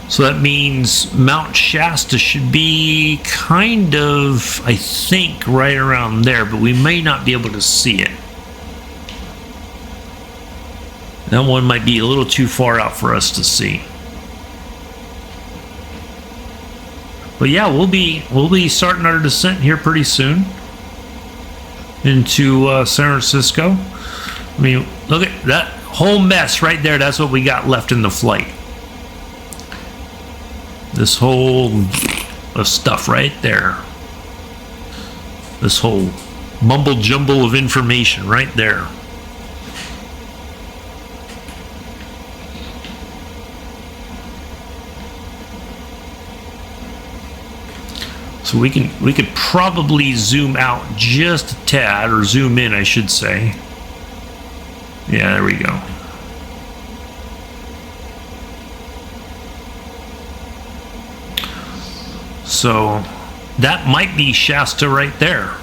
So that means Mount Shasta should be kind of, I think, right around there, but we may not be able to see it. That one might be a little too far out for us to see. But yeah, we'll be starting our descent here pretty soon into San Francisco. I mean, look at that whole mess right there. That's what we got left in the flight. This whole of stuff right there. This whole mumble jumble of information right there. So we could probably zoom out just a tad, or zoom in, I should say. Yeah, there we go. So that might be Shasta right there.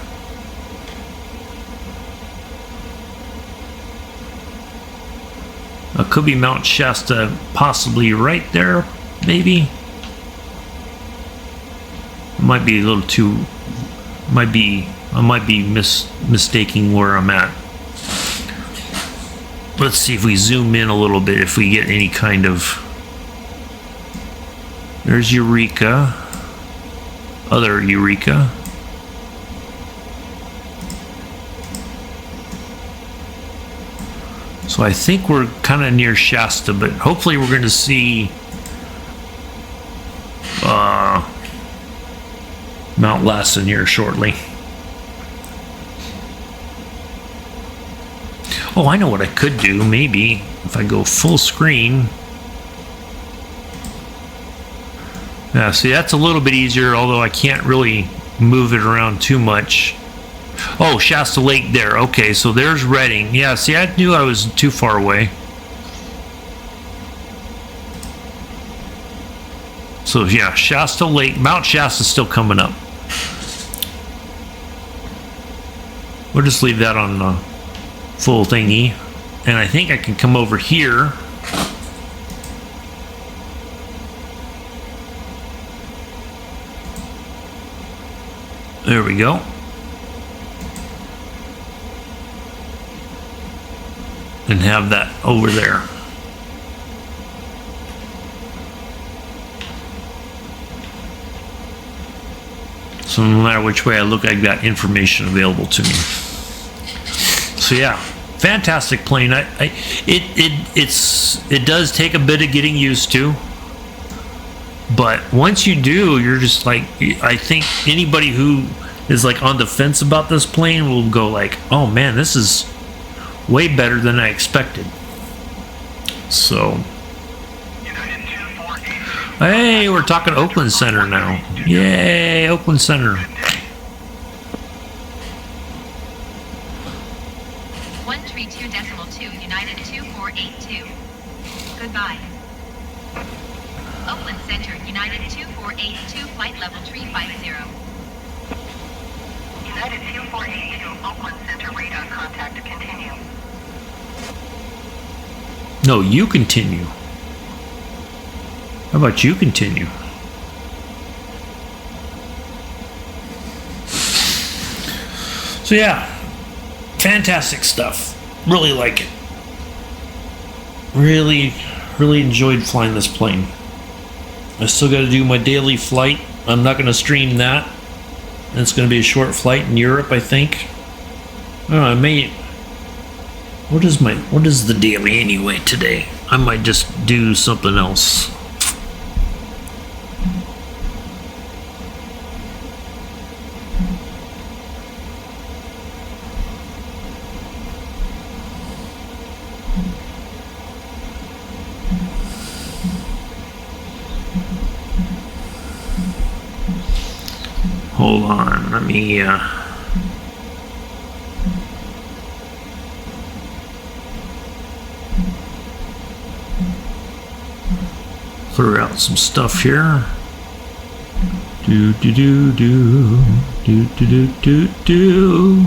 It could be Mount Shasta, possibly right there, maybe. Might be a little too. I might be mistaking where I'm at. let's see if we zoom in a little bit, if we get any kind of... There's Eureka. Other Eureka. So I think we're kind of near Shasta, but hopefully we're going to see Mount Lassen here shortly. Oh, I know what I could do. Maybe if I go full screen. Yeah, see, that's a little bit easier, although I can't really move it around too much. Oh, Shasta Lake there. Okay, so there's Redding. Yeah, see, I knew I was too far away. So, yeah, Shasta Lake. Mount Shasta's still coming up. We'll just leave that on the full thingy. And I think I can come over here. There we go. And have that over there. So no matter which way I look, I've got information available to me. So yeah, fantastic plane. It does take a bit of getting used to, but once you do, you're just like, I think anybody who is like on the fence about this plane will go like, oh man, this is way better than I expected. So, hey, we're talking Oakland Center now. Yay, Oakland Center. 132.2, United 2482. Goodbye. Oakland Center, United 2482, flight level 350. United 2482, Oakland Center radar contact continue. No, you continue. How about you continue? So yeah, fantastic stuff. Really like it. Really enjoyed flying this plane. I still got to do my daily flight. I'm not going to stream that. It's going to be a short flight in Europe, I think. I don't know, I may... What is the daily anyway today? I might just do something else. Hold on, let me clear out some stuff here. Do do do do do do do do.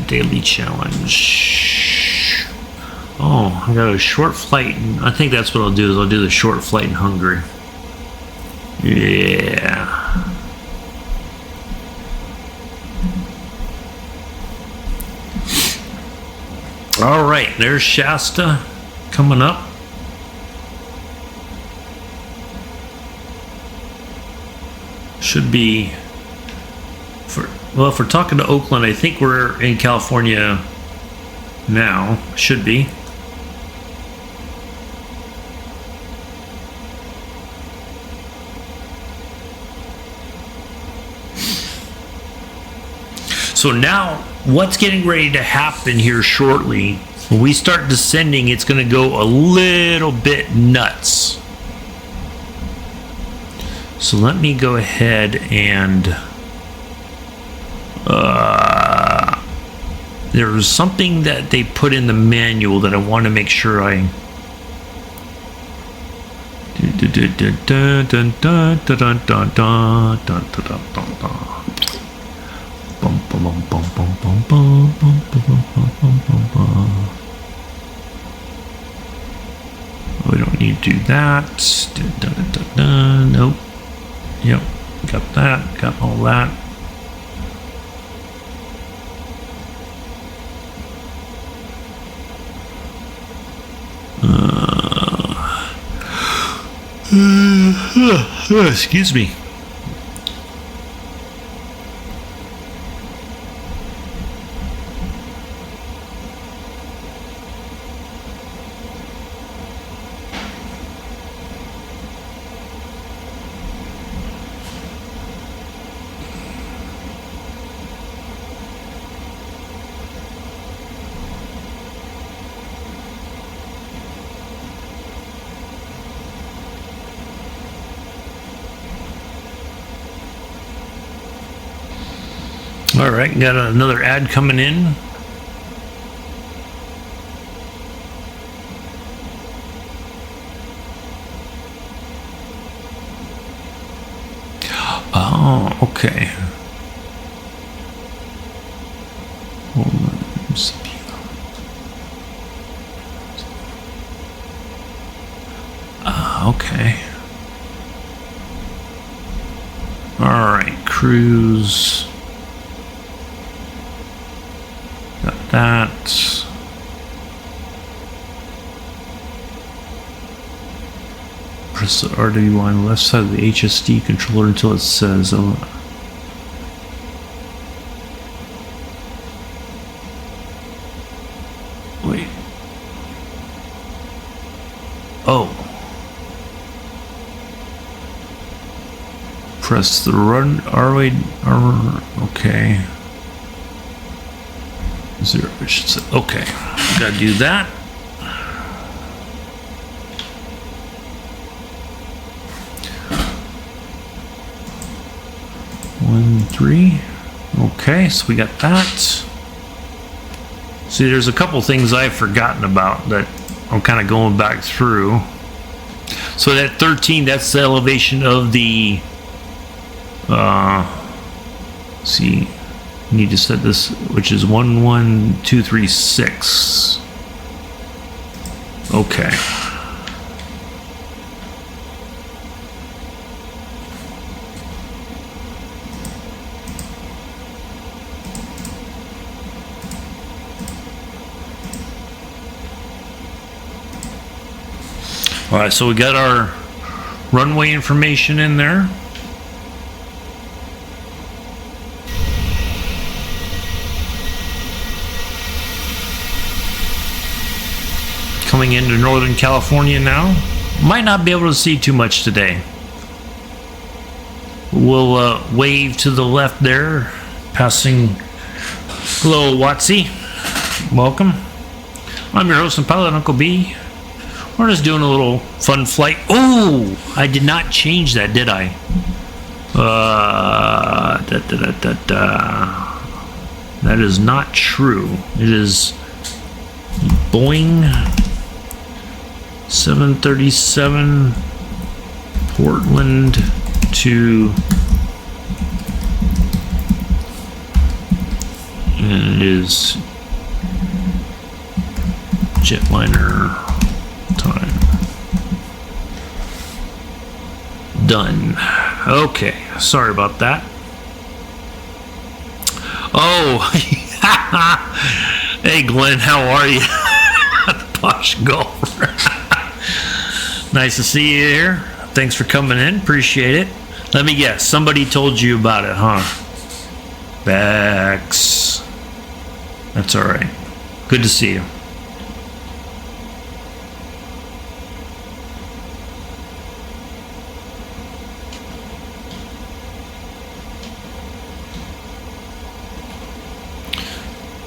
Daily challenge. Oh, I got a short flight. I think that's what I'll do. Is I'll do the short flight in Hungary. Yeah. All right, there's Shasta coming up. Should be if we're talking to Oakland, I think we're in California now. Should be. So now, what's getting ready to happen here shortly, when we start descending, it's going to go a little bit nuts. So let me go ahead and... there's something that they put in the manual that I want to make sure I... We don't need to do that. Nope. Yep. Got that. Got all that. Excuse me. All right, got another ad coming in. Oh, okay. Hold on, CPU. Okay. All right, cruise. Got that. Press the RW on the left side of the HSD controller until it says wait. Oh. Press the run RW. Okay. Zero, I should say. Okay, gotta do that. One, three. Okay, so we got that. See, there's a couple things I've forgotten about that I'm kind of going back through. So that 13, that's the elevation of the. See. Need to set this, which is 11236. Okay. All right, so we got our runway information in there. Coming into Northern California now. Might not be able to see too much today. We'll wave to the left there, passing. Hello, Watsy. Welcome. I'm your host and pilot, Uncle B. We're just doing a little fun flight. Oh, I did not change that, did I? That is not true. It is Boeing 737 Portland to, and it is jetliner time. Done. Okay, sorry about that. Oh, hey Glenn, how are you? The Posh Golfer. Nice to see you here. Thanks for coming in. Appreciate it. Let me guess. Somebody told you about it, huh? Bex. That's all right. Good to see you.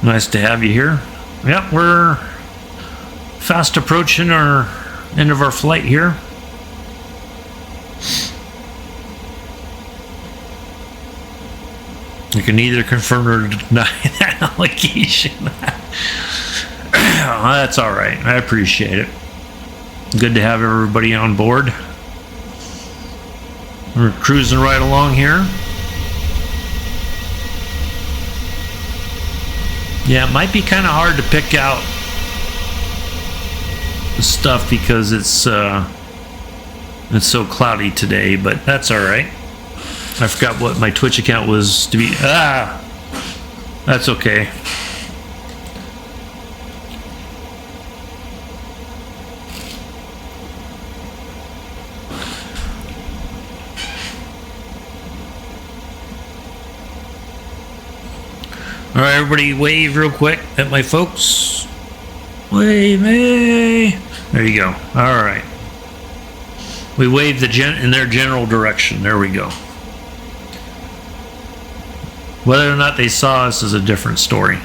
Nice to have you here. Yep, we're fast approaching our end of our flight here. You can either confirm or deny that allegation. That's all right. I appreciate it. Good to have everybody on board. We're cruising right along here. Yeah, it might be kind of hard to pick out the stuff because it's so cloudy today, but that's all right. I forgot what my Twitch account was to be. That's okay. All right, everybody, wave real quick at my folks. Wave me. There you go. All right. We wave in their general direction. There we go. Whether or not they saw us is a different story.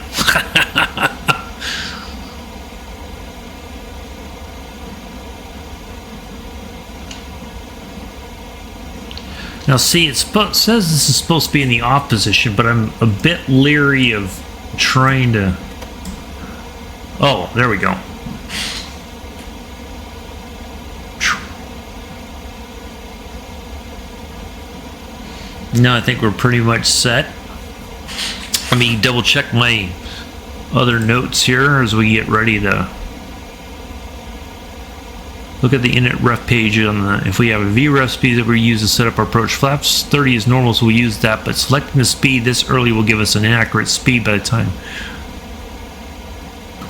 Now see, it says this is supposed to be in the off position, but I'm a bit leery of trying to... Oh, there we go. Now I think we're pretty much set. Let me double check my other notes here as we get ready to look at the init ref page on the, if we have a VREF speed that we use to set up our approach flaps. 30 is normal, so we'll use that, but selecting the speed this early will give us an inaccurate speed by the time.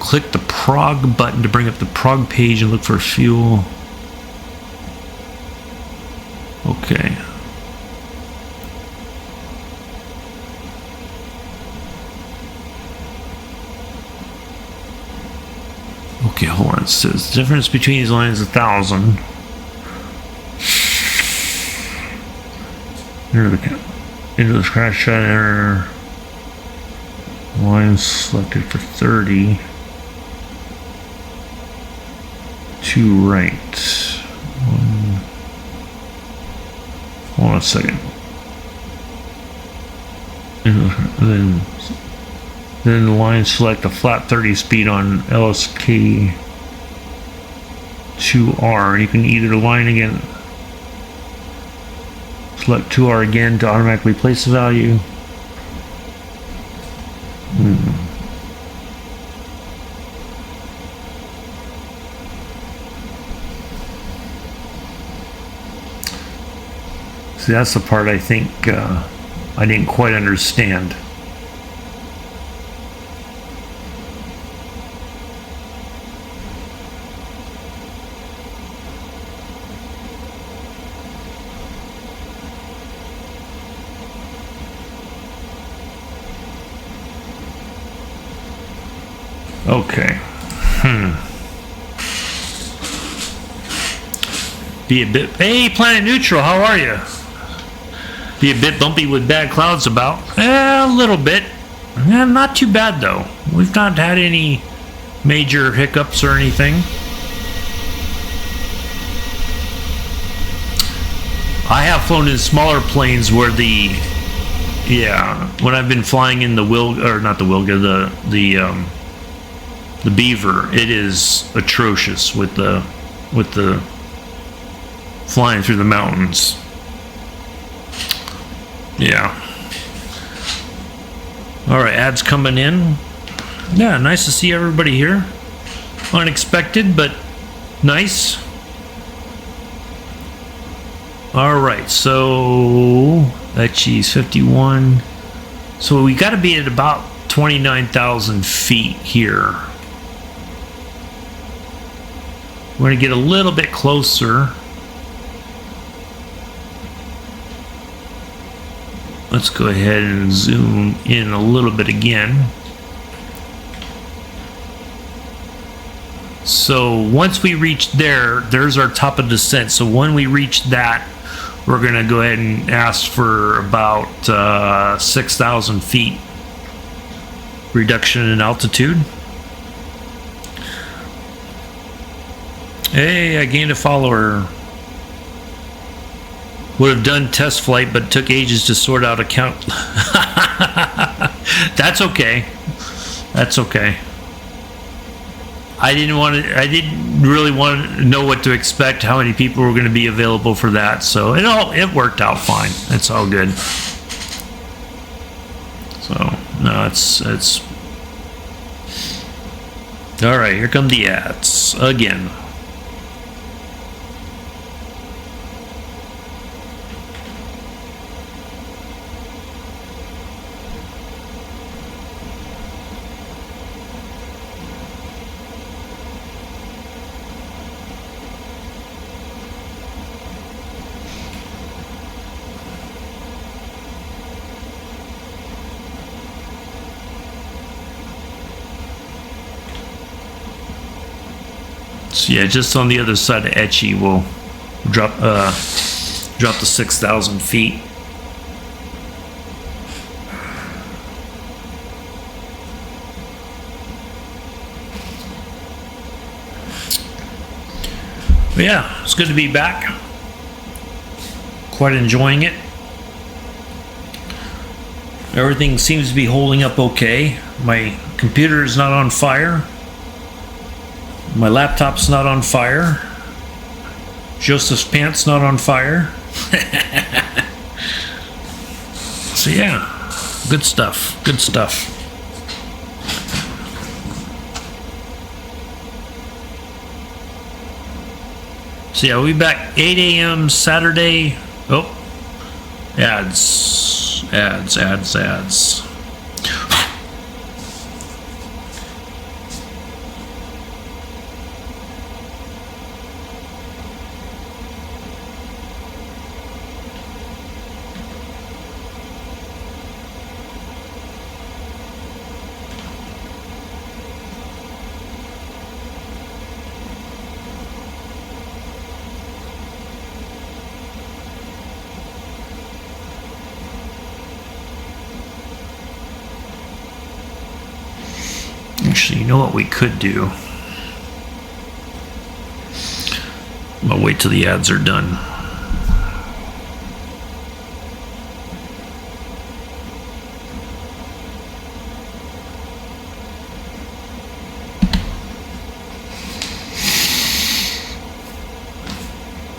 Click the prog button to bring up the prog page and look for fuel. Okay. Okay, hold on. It says the difference between these lines is 1,000. Into the scratch shot error. Line selected for 30. To right. Hold on a second. Then the line select a flat 30 speed on LSK 2R. You can either line again, select 2R again to automatically place the value. See, that's the part I think I didn't quite understand. Okay. Be a bit... Hey, Planet Neutral, how are you? Be a bit bumpy with bad clouds about. A little bit. Not too bad, though. We've not had any major hiccups or anything. I have flown in smaller planes where the... Yeah, when I've been flying in the not the Wilga, the Beaver, it is atrocious with the flying through the mountains. Yeah. All right, ads coming in. Yeah, nice to see everybody here. Unexpected, but nice. All right, so geez, 51. So we got to be at about 29,000 feet here. We're going to get a little bit closer. Let's go ahead and zoom in a little bit again. So once we reach there's our top of descent. So when we reach that, we're going to go ahead and ask for about 6,000 feet reduction in altitude. Hey, I gained a follower. Would have done test flight, but took ages to sort out account. That's okay. That's okay. I didn't really want to know what to expect, how many people were going to be available for that. So it worked out fine. It's all good. So no, it's all right. Here come the ads again. So yeah, just on the other side of Etchy, we'll drop to 6,000 feet. But yeah, it's good to be back. Quite enjoying it. Everything seems to be holding up okay. My computer is not on fire. My laptop's not on fire. Joseph's pants not on fire. So yeah, good stuff. Good stuff. So yeah, we'll be back 8 a.m. Saturday. Oh, ads. Actually, you know what we could do? I'll wait till the ads are done.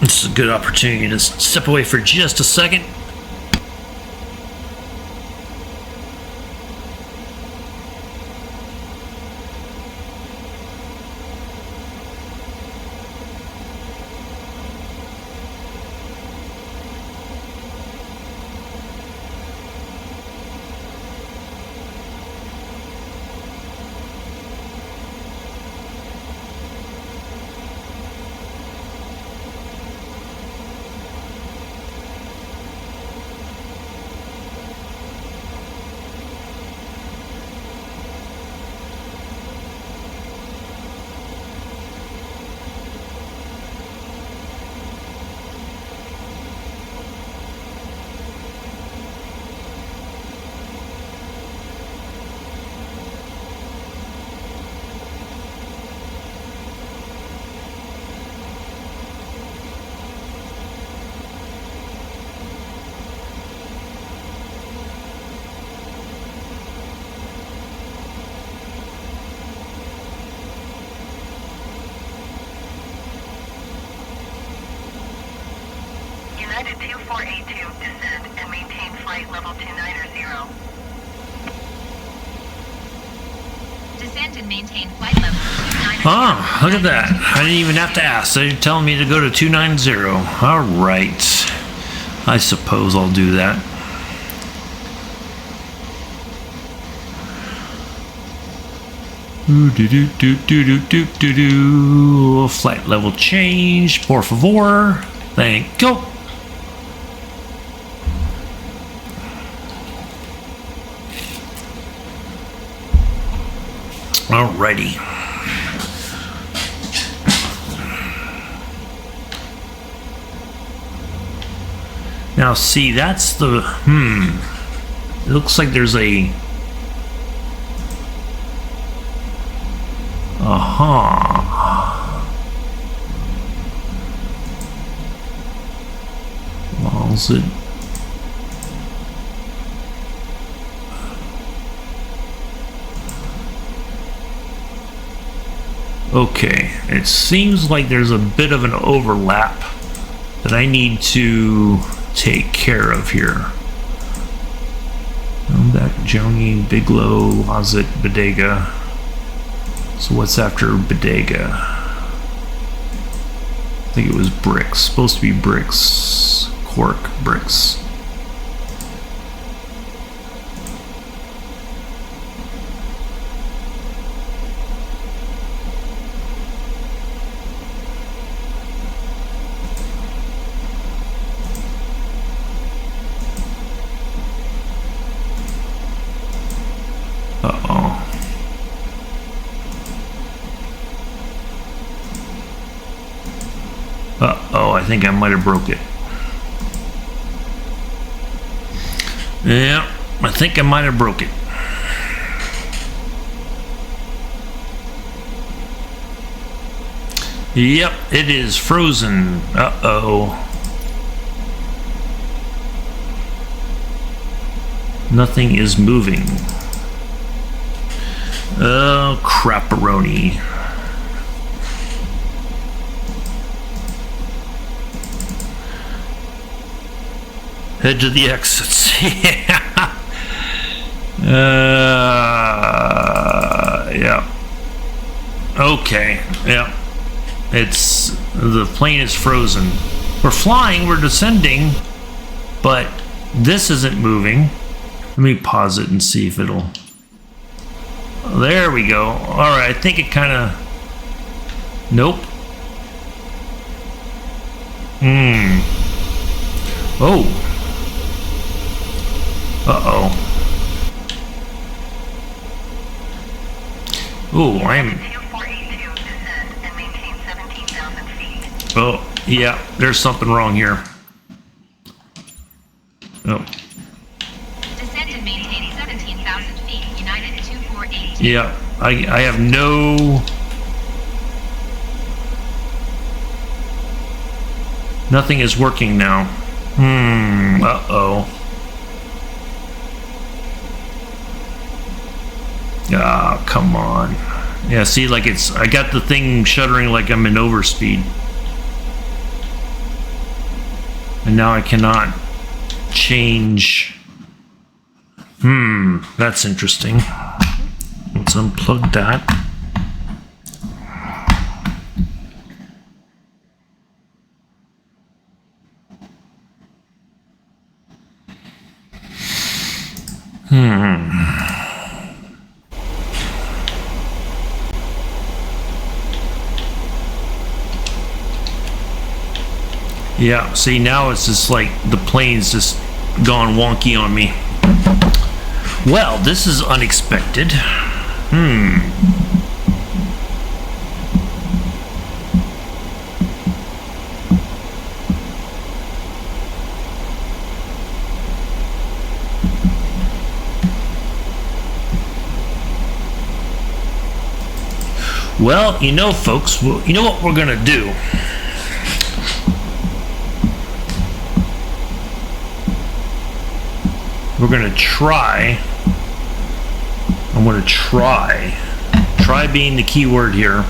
This is a good opportunity to step away for just a second. United 2482, descend and maintain flight level 290. Descend and maintain flight level 290. Ah, look at that. I didn't even have to ask. They're telling me to go to 290. All right. I suppose I'll do that. Flight level change, por favor. Thank you. Alrighty. Now see, that's the, it looks like there's a, Wall's it? Okay, it seems like there's a bit of an overlap that I need to take care of here. Back Joni, Bigelow, Lazit, Bodega. So what's after Bodega? I think it was bricks. Supposed to be bricks. Cork bricks. think I might have broke it. Yeah, I think I might have broke it. Yep, it is frozen. Uh-oh. Nothing is moving. Oh, crapperoni. Head to the exits. Yeah. Yeah. Okay. Yeah. It's the plane is frozen. We're flying, we're descending, but this isn't moving. Let me pause it and see if it'll. There we go. All right, I think it kind of. Nope. Oh. Uh-oh. Oh, I'm. 2482, descend and maintain 17,000 feet. Oh, yeah, there's something wrong here. Oh. Descend and maintain 17,000 feet. United 2482. Yeah, I have no. Nothing is working now. Uh-oh. Ah, come on. Yeah, see, like it's, I got the thing shuddering like I'm in overspeed. And now I cannot change. That's interesting. Let's unplug that. Yeah, see, now it's just like the plane's just gone wonky on me. Well, this is unexpected. Well, you know, folks, you know what we're gonna do? We're gonna try. I'm gonna try. Try being the key word here.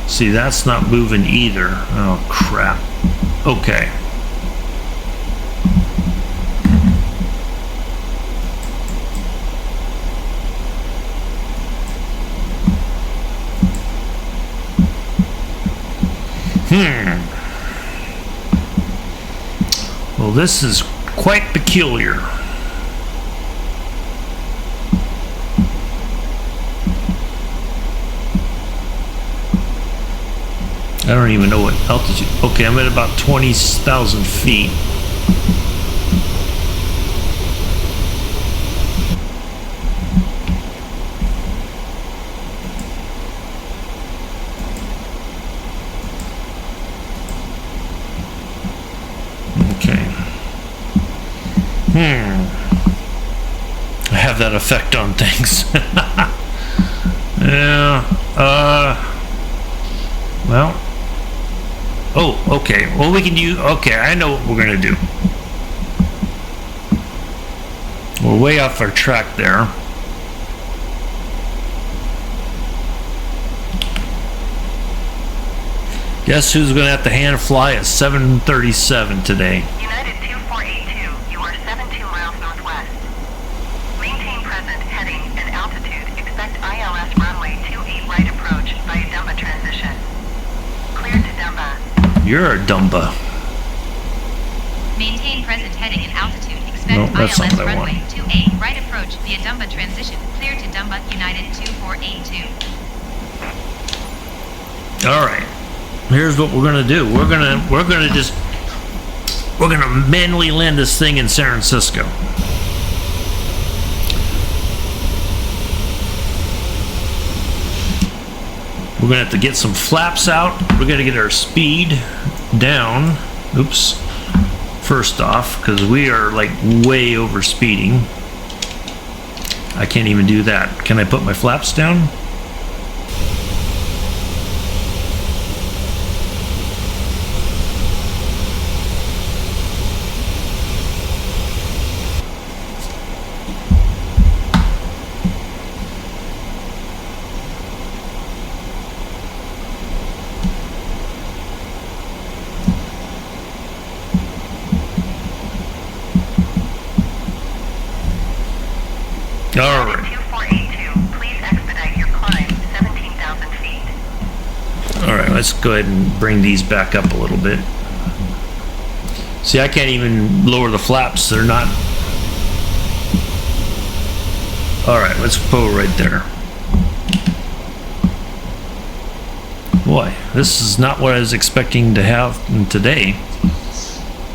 See, that's not moving either. Oh, crap. Okay. Well, this is quite peculiar. I don't even know what altitude. Okay, I'm at about 20,000 feet. I have that effect on things. Yeah. Well. Oh, okay. Well, we can use. Okay, I know what we're gonna do. We're way off our track there. Guess who's gonna have to hand fly at 7:37 today? United 2482, you are 72 miles northwest. Maintain present heading and altitude. Expect ILS runway 28 right approach via Dumba transition. Cleared to Dumba. You're a dumba. Maintain present heading and altitude. Expect No, that's not ILS what I runway want. 28 right approach via Dumba transition. Clear to Dumba United 2482. All right. Here's what we're gonna do. We're gonna manually land this thing in San Francisco. We're gonna have to get some flaps out. We're gonna get our speed down. Oops. First off, because we are like way over speeding. I can't even do that. Can I put my flaps down? All right. 2482, please expedite your climb 17,000 feet. All right, let's go ahead and bring these back up a little bit. See, I can't even lower the flaps. They're not. All right, let's pull right there. Boy, this is not what I was expecting to have today.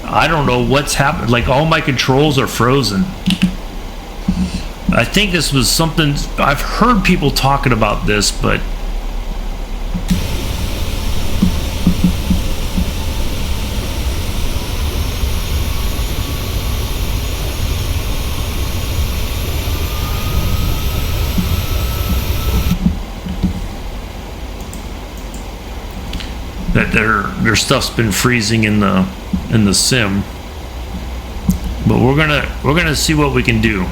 I don't know what's happened. Like, all my controls are frozen. I think this was something, I've heard people talking about this, but that their stuff's been freezing in the sim. But we're gonna see what we can do.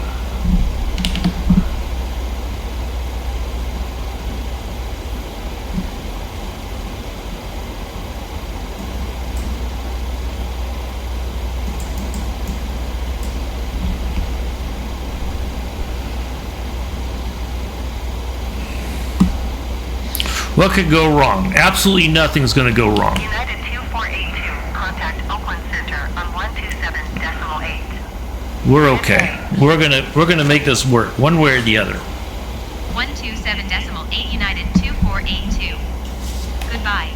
What could go wrong? Absolutely nothing's going to go wrong. United 2482, contact Oakland Center on 127.8. We're okay. We're gonna make this work one way or the other. 127.8 United 2482. Goodbye.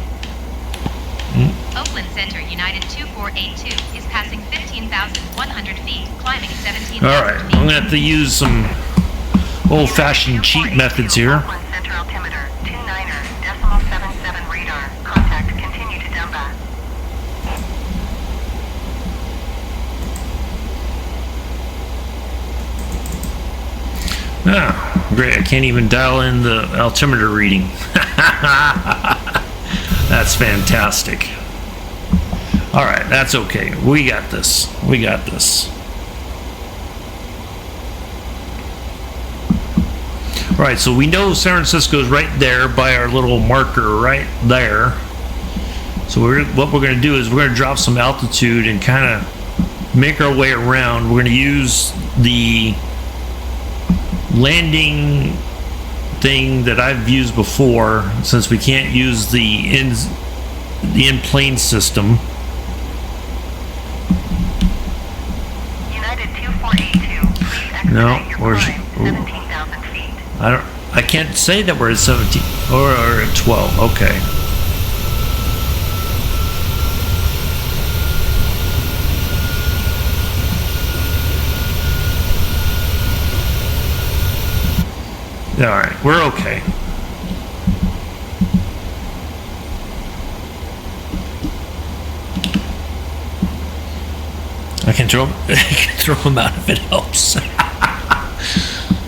Oakland Center United 2482 is passing 15,100 feet, climbing 17,000 All right, feet. I'm gonna have to use some old-fashioned cheat methods here. Oakland Center altimeter 29.77 radar. Contact continue to Dumba. Ah, great! I can't even dial in the altimeter reading. That's fantastic. All right, that's okay. We got this. We got this. All right, so we know San Francisco's right there by our little marker right there. So what we're going to do is we're going to drop some altitude and kind of make our way around. We're going to use the landing thing that I've used before, since we can't use the in-plane system. United 2482, please expedite your climb 17,000 feet. I can't say that we're at 17 or at 12. Okay. All right, we're okay. I can throw him out if it helps.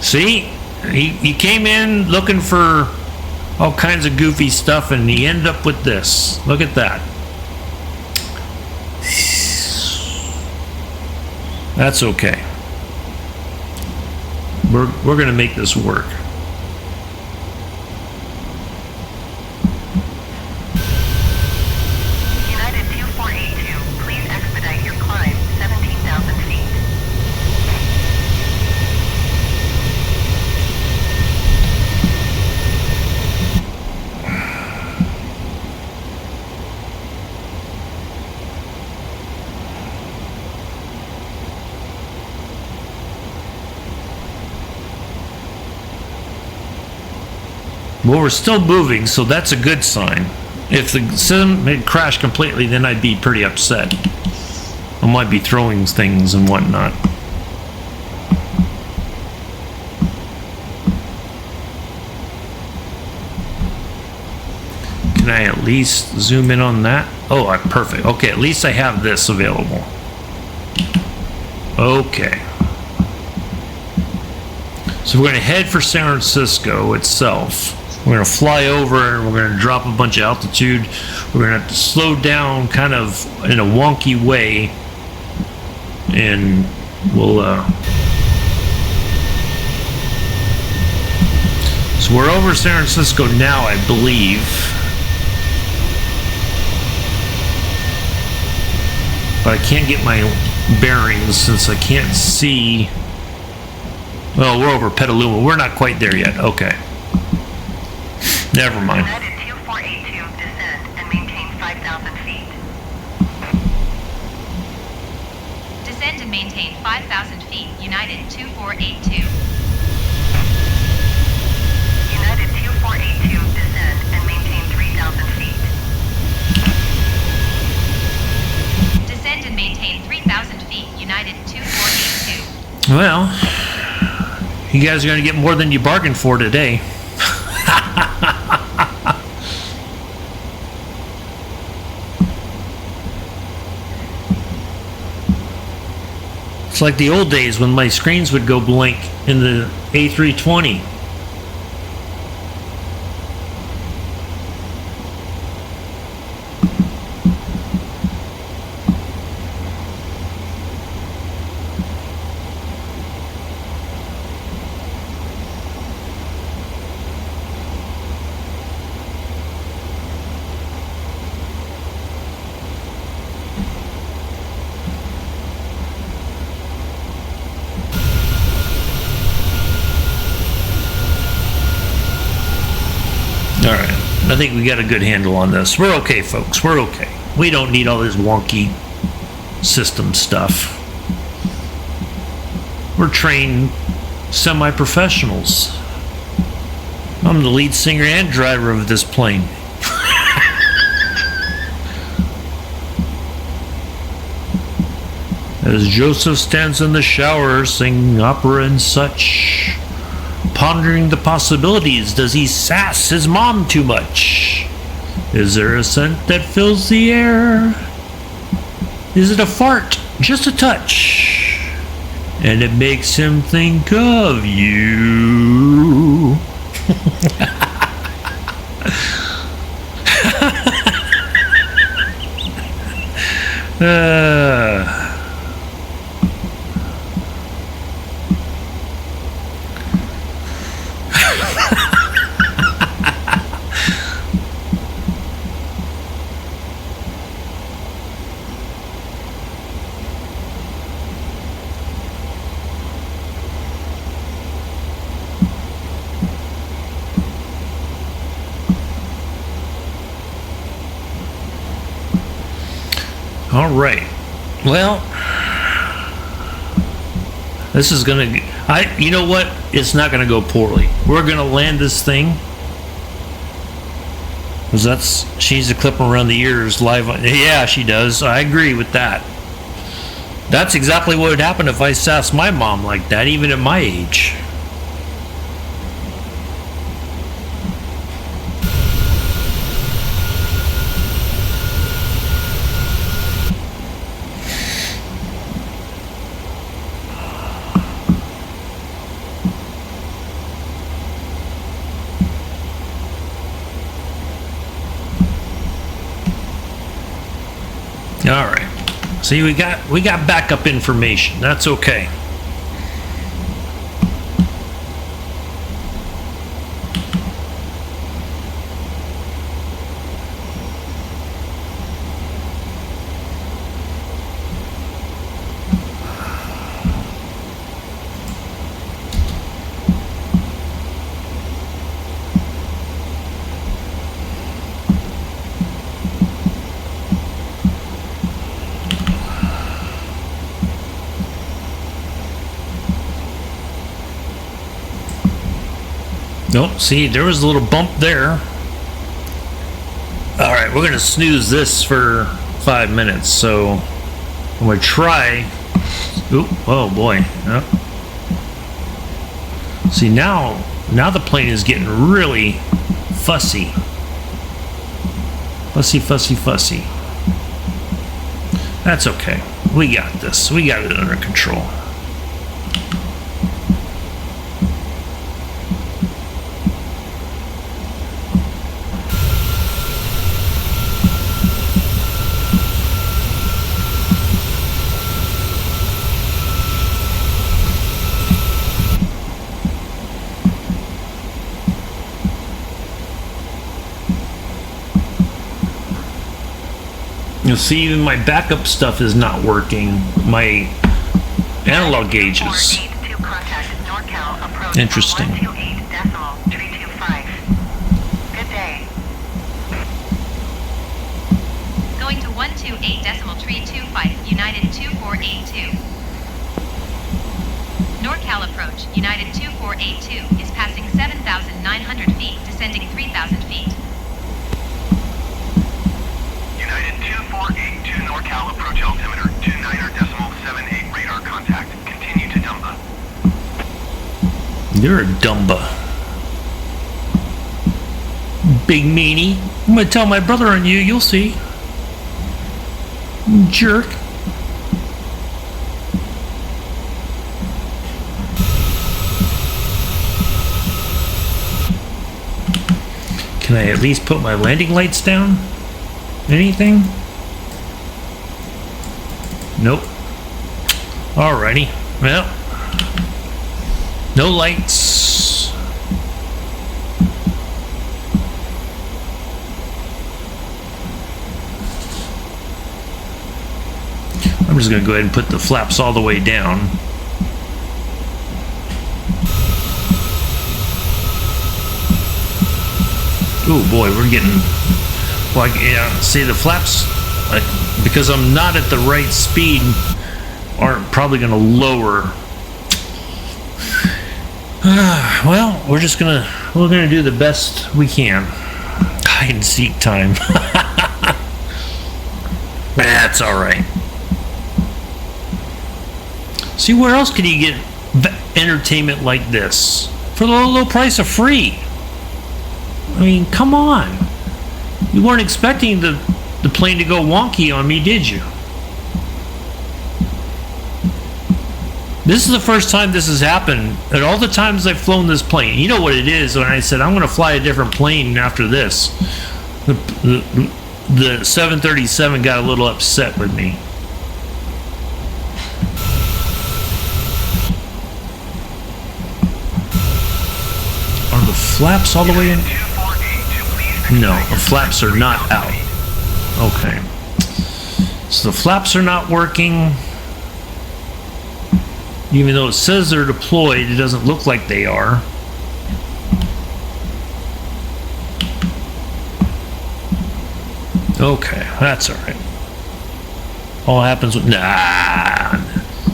See, he came in looking for all kinds of goofy stuff, and he ended up with this. Look at that. That's okay. We're gonna make this work. United 2482, please expedite your climb 17,000 feet. Well, we're still moving, so that's a good sign. If the sim had crashed completely, then I'd be pretty upset. I might be throwing things and whatnot. Can I at least zoom in on that? Oh, perfect. Okay, at least I have this available. Okay. So we're going to head for San Francisco itself. We're going to fly over and we're going to drop a bunch of altitude. We're going to have to slow down kind of in a wonky way. And we'll... So we're over San Francisco now, I believe. But I can't get my bearings since I can't see. Well, we're over Petaluma. We're not quite there yet. Okay. Never mind. United 2482, descend and maintain 5,000 feet. Descend and maintain 5,000 feet. United 2482. United 2482, descend and maintain 3,000 feet. Descend and maintain 3,000 feet. United 2482. Well, you guys are going to get more than you bargained for today. It's like the old days when my screens would go blank in the A320. All right, I think we got a good handle on this. We're okay, folks. We're okay. We don't need all this wonky system stuff. We're trained semi-professionals. I'm the lead singer and driver of this plane. As Joseph stands in the shower singing opera and such, pondering the possibilities, does he sass his mom too much? Is there a scent that fills the air? Is it a fart? Just a touch? And it makes him think of you. All right. Well, this is gonna. You know what? It's not gonna go poorly. We're gonna land this thing. Cause she needs to clip them around the ears live. Yeah, she does. I agree with that. That's exactly what would happen if I sassed my mom like that, even at my age. All right. See, we got backup information. That's okay. Nope, see, there was a little bump there. All right, we're going to snooze this for 5 minutes, so I'm going to try. Oop, oh boy. Yep. See, now the plane is getting really fussy. Fussy, fussy, fussy. That's okay. We got this. We got it under control. You'll see even my backup stuff is not working. My analog gauges. 482 contact NorCal approach Interesting. 128.325. Good day. Going to 128.325, United 2482. NorCal approach, United 2482, is passing 7,900 feet, descending 3,000 feet. United 2482 NorCal approach altimeter 29.78 radar contact. Continue to Dumba. You're a dumba. Big meanie. I'm gonna tell my brother on you, you'll see. Jerk. Can I at least put my landing lights down? Anything? Nope. Alrighty. Well, no lights. I'm just going to go ahead and put the flaps all the way down. Oh boy, we're getting... Well, yeah, see the flaps, because I'm not at the right speed, aren't probably going to lower. Well, we're going to do the best we can. Hide and seek time. That's all right. See, where else can you get entertainment like this for the low price of free? I mean, come on. You weren't expecting the plane to go wonky on me, did you? This is the first time this has happened. And all the times I've flown this plane, you know what it is when I said I'm going to fly a different plane after this. The 737 got a little upset with me. Are the flaps all the way in? No, the flaps are not out. Okay. So the flaps are not working. Even though it says they're deployed, it doesn't look like they are. Okay, that's alright. All happens with... Nah.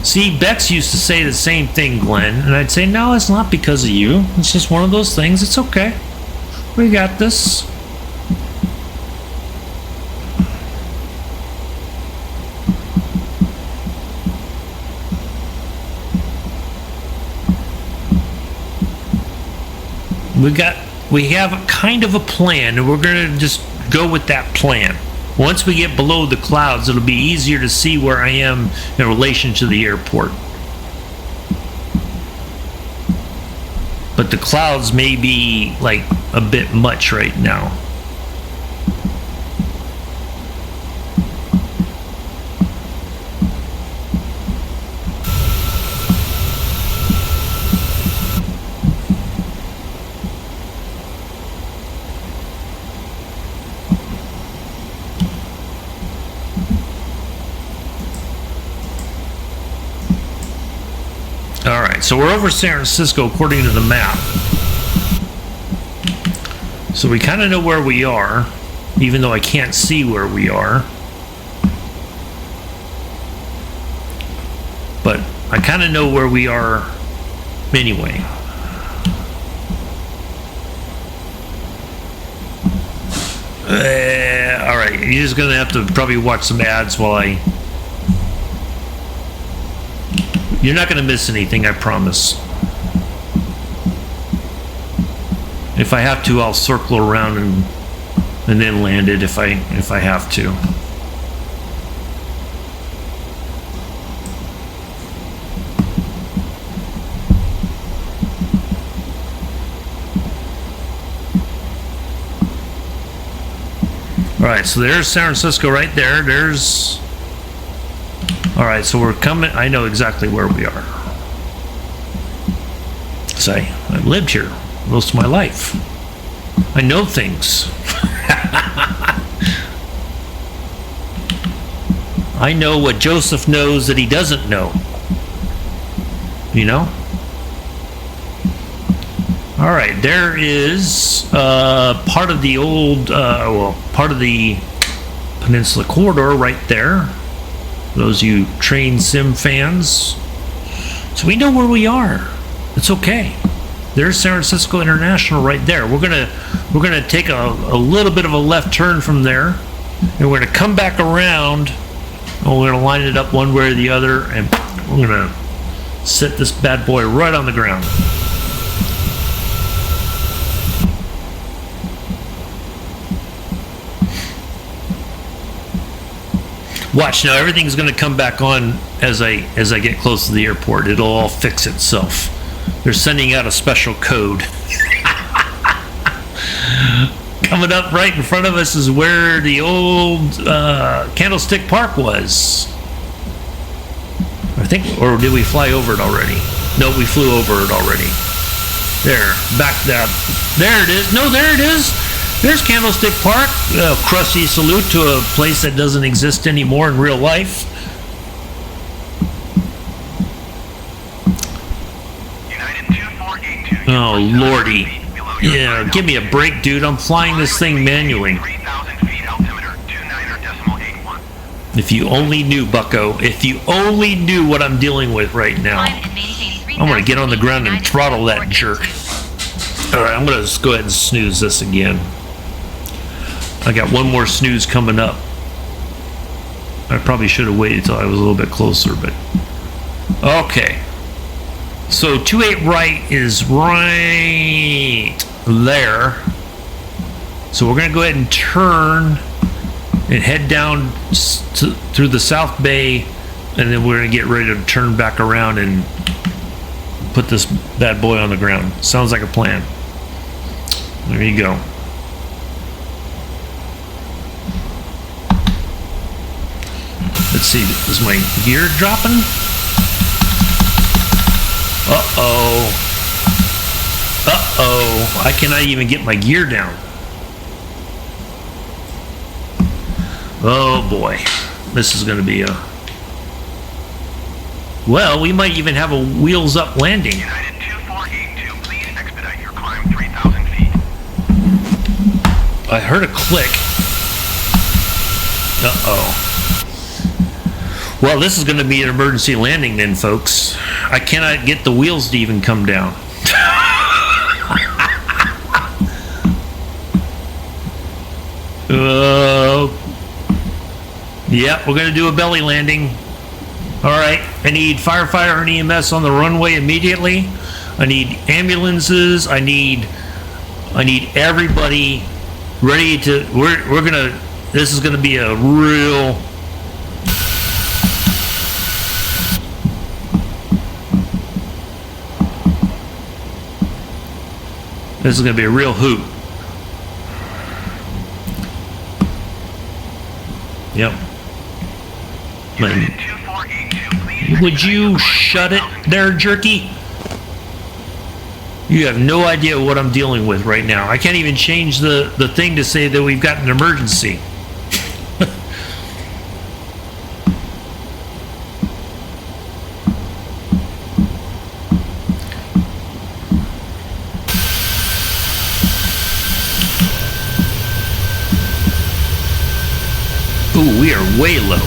See, Bex used to say the same thing, Glenn. And I'd say, no, it's not because of you. It's just one of those things. It's okay. We got this. We have kind of a plan, and we're going to just go with that plan. Once we get below the clouds, it'll be easier to see where I am in relation to the airport. But the clouds may be like a bit much right now. Alright, so we're over San Francisco according to the map. So we kind of know where we are, even though I can't see where we are. But I kind of know where we are anyway. Alright, you're just going to have to probably watch some ads while I... You're not going to miss anything, I promise. If I have to, I'll circle around and and then land it if I have to. All right, so there's San Francisco right there. There's. All right, so we're coming. I know exactly where we are. Say, I've lived here most of my life. I know things. I know what Joseph knows that he doesn't know. You know? All right, there is part of the old, part of the Peninsula Corridor right there. Those you train sim fans. So we know where we are. It's okay. There's San Francisco International right there. We're gonna take a little bit of a left turn from there, and we're gonna come back around, and we're gonna line it up one way or the other, and we're gonna set this bad boy right on the ground. Watch now, everything's going to come back on as I get close to the airport. It'll all fix itself. They're sending out a special code. Coming up right in front of us is where the old Candlestick Park was. I think, or did we fly over it already? No, we flew over it already. There, back that. There it is. No, there it is. There's Candlestick Park. Crusty salute to a place that doesn't exist anymore in real life. United 2482. Oh, lordy. Yeah, give me a break, dude. I'm flying this thing manually. 3,000 feet altimeter, 29.81. If you only knew, bucko. If you only knew what I'm dealing with right now. I'm going to get on the ground and throttle that jerk. Alright, I'm going to just go ahead and snooze this again. I got one more snooze coming up. I probably should have waited till I was a little bit closer, but okay. So 28 right is right there. So we're going to go ahead and turn and head down through the South Bay, and then we're going to get ready to turn back around and put this bad boy on the ground. Sounds like a plan. There you go. Let's see, is my gear dropping? Uh-oh. Uh-oh. I cannot even get my gear down. Oh boy. This is going to be a... Well, we might even have a wheels up landing. United 2482, please expedite your climb 3,000 feet. I heard a click. Uh-oh. Well, this is going to be an emergency landing then, folks. I cannot get the wheels to even come down. Yep, we're going to do a belly landing. All right, I need firefighter and EMS on the runway immediately. I need ambulances. I need everybody ready to. We're gonna. This is gonna be a real. This is gonna be a real hoot. Yep. United 2482, please Would expedite you your climb shut it 3,000 feet. there, jerky? You have no idea what I'm dealing with right now. I can't even change the thing to say that we've got an emergency. Ooh, we are way low.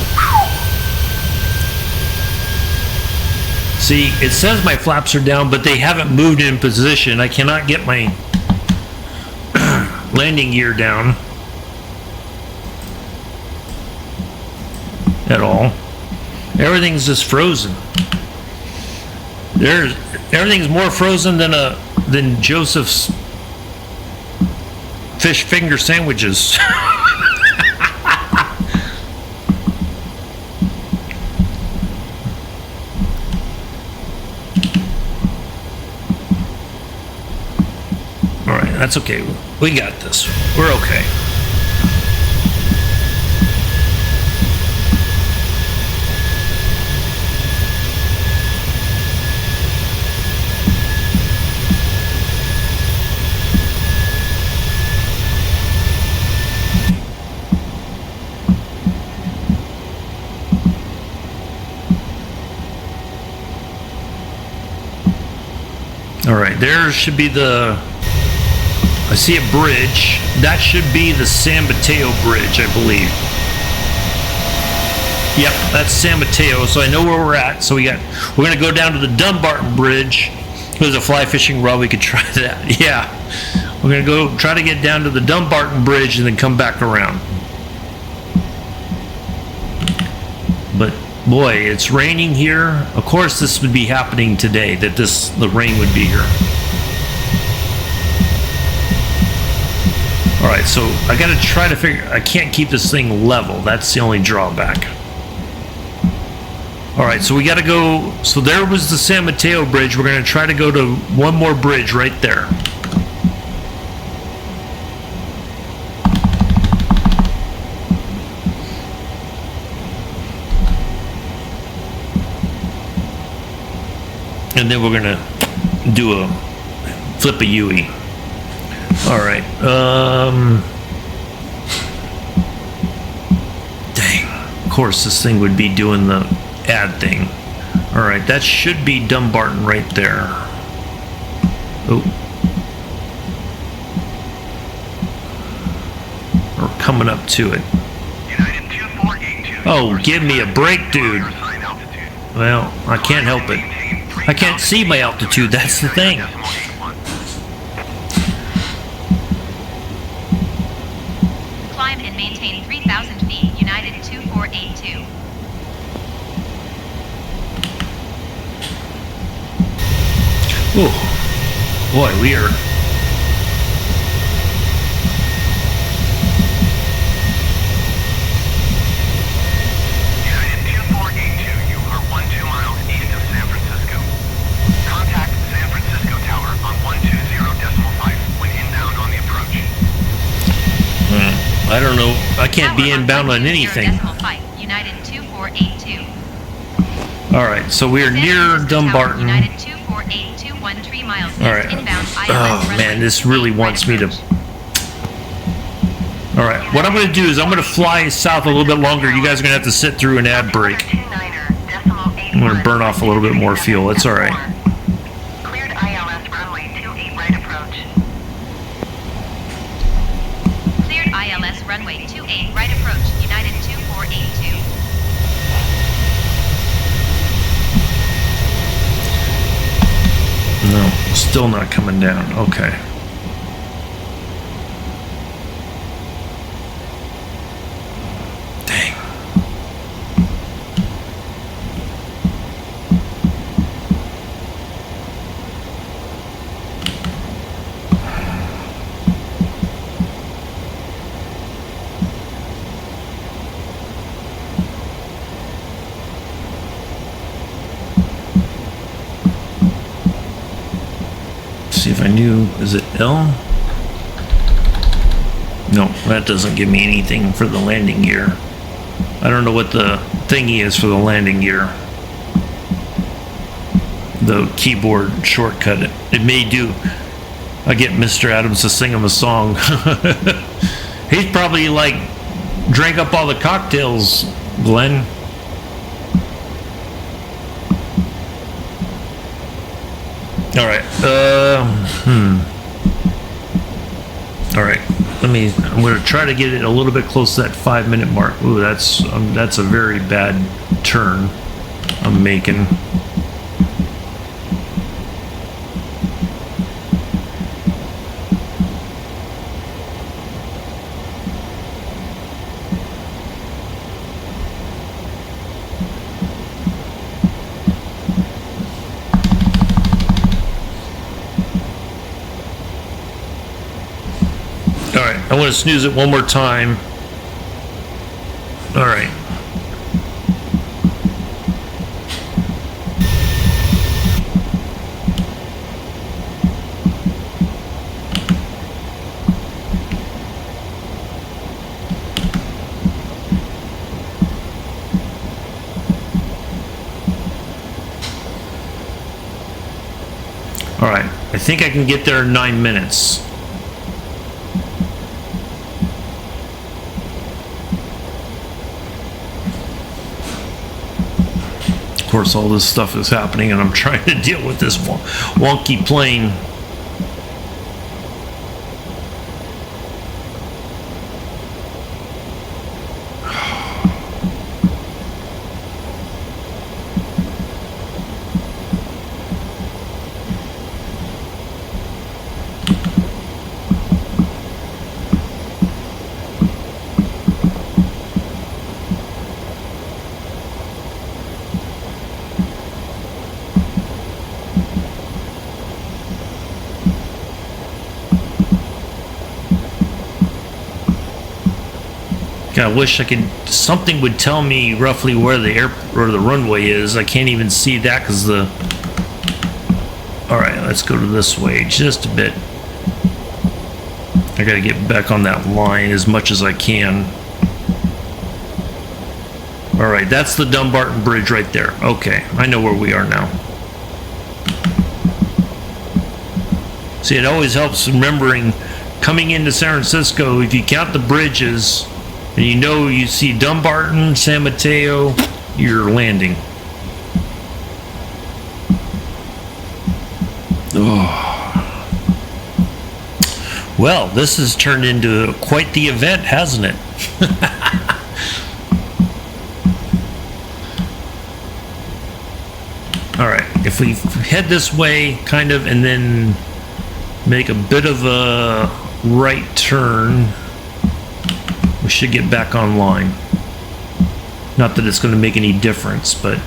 See, it says my flaps are down, but they haven't moved in position. I cannot get my landing gear down at all. Everything's just frozen. Everything's more frozen than Joseph's fish finger sandwiches. All right, that's okay. We got this. We're okay. All right, there should be the, I see a bridge. That should be the San Mateo Bridge, I believe. Yep, that's San Mateo, so I know where we're at. So we're gonna go down to the Dumbarton Bridge. There's a fly fishing rod, we could try that. Yeah, we're gonna go try to get down to the Dumbarton Bridge and then come back around. But boy, it's raining here. Of course this would be happening today, that the rain would be here. All right, so I gotta try to figure, I can't keep this thing level. That's the only drawback. All right, so we gotta go, so there was the San Mateo Bridge. We're gonna try to go to one more bridge right there. And then we're gonna do a flip a Yui. All right. Dang. Of course, this thing would be doing the add thing. All right, that should be Dumbarton right there. Oh. We're coming up to it. United 2482. Oh, give me a break, dude. Well, I can't help it. I can't see my altitude, that's the thing. Climb and maintain 3,000 feet, United 2482. Oh, boy, we are. United 2482, you are 12 miles east of San Francisco. Contact San Francisco Tower on 120.5 when inbound on the approach. I don't know. I can't be inbound on anything. United 2482. All right, so we are near Dumbarton. United 2482, 13 miles All right. inbound. Oh man, this really wants me to. All right, what I'm going to do is I'm going to fly south a little bit longer. You guys are going to have to sit through an ad break. I'm going to burn off a little bit more fuel. It's all right. Cleared ILS runway 28 right approach. Cleared ILS runway 28 right approach. United 2482. No, still not coming down. Okay. Dang. See if I knew, is it L? No, that doesn't give me anything for the landing gear. I don't know what the thingy is for the landing gear. The keyboard shortcut, it may do. I get Mr. Adams to sing him a song. He's probably like drank up all the cocktails, Glenn. All right. All right. I'm going to try to get it a little bit close to that 5-minute mark. Ooh, that's a very bad turn I'm making. All Alright, I want to snooze it one more time. Alright. Alright, I think I can get there in 9 minutes. Of course, all this stuff is happening and I'm trying to deal with this wonky plane. I wish I could. Something would tell me roughly where the runway is. I can't even see that because the. All right, let's go to this way just a bit. I got to get back on that line as much as I can. All right, that's the Dumbarton Bridge right there. Okay, I know where we are now. See, it always helps remembering coming into San Francisco. If you count the bridges. And you know, you see Dumbarton, San Mateo, you're landing. Oh. Well, this has turned into quite the event, hasn't it? All right, if we head this way, kind of, and then make a bit of a right turn, we should get back online. Not that it's going to make any difference, but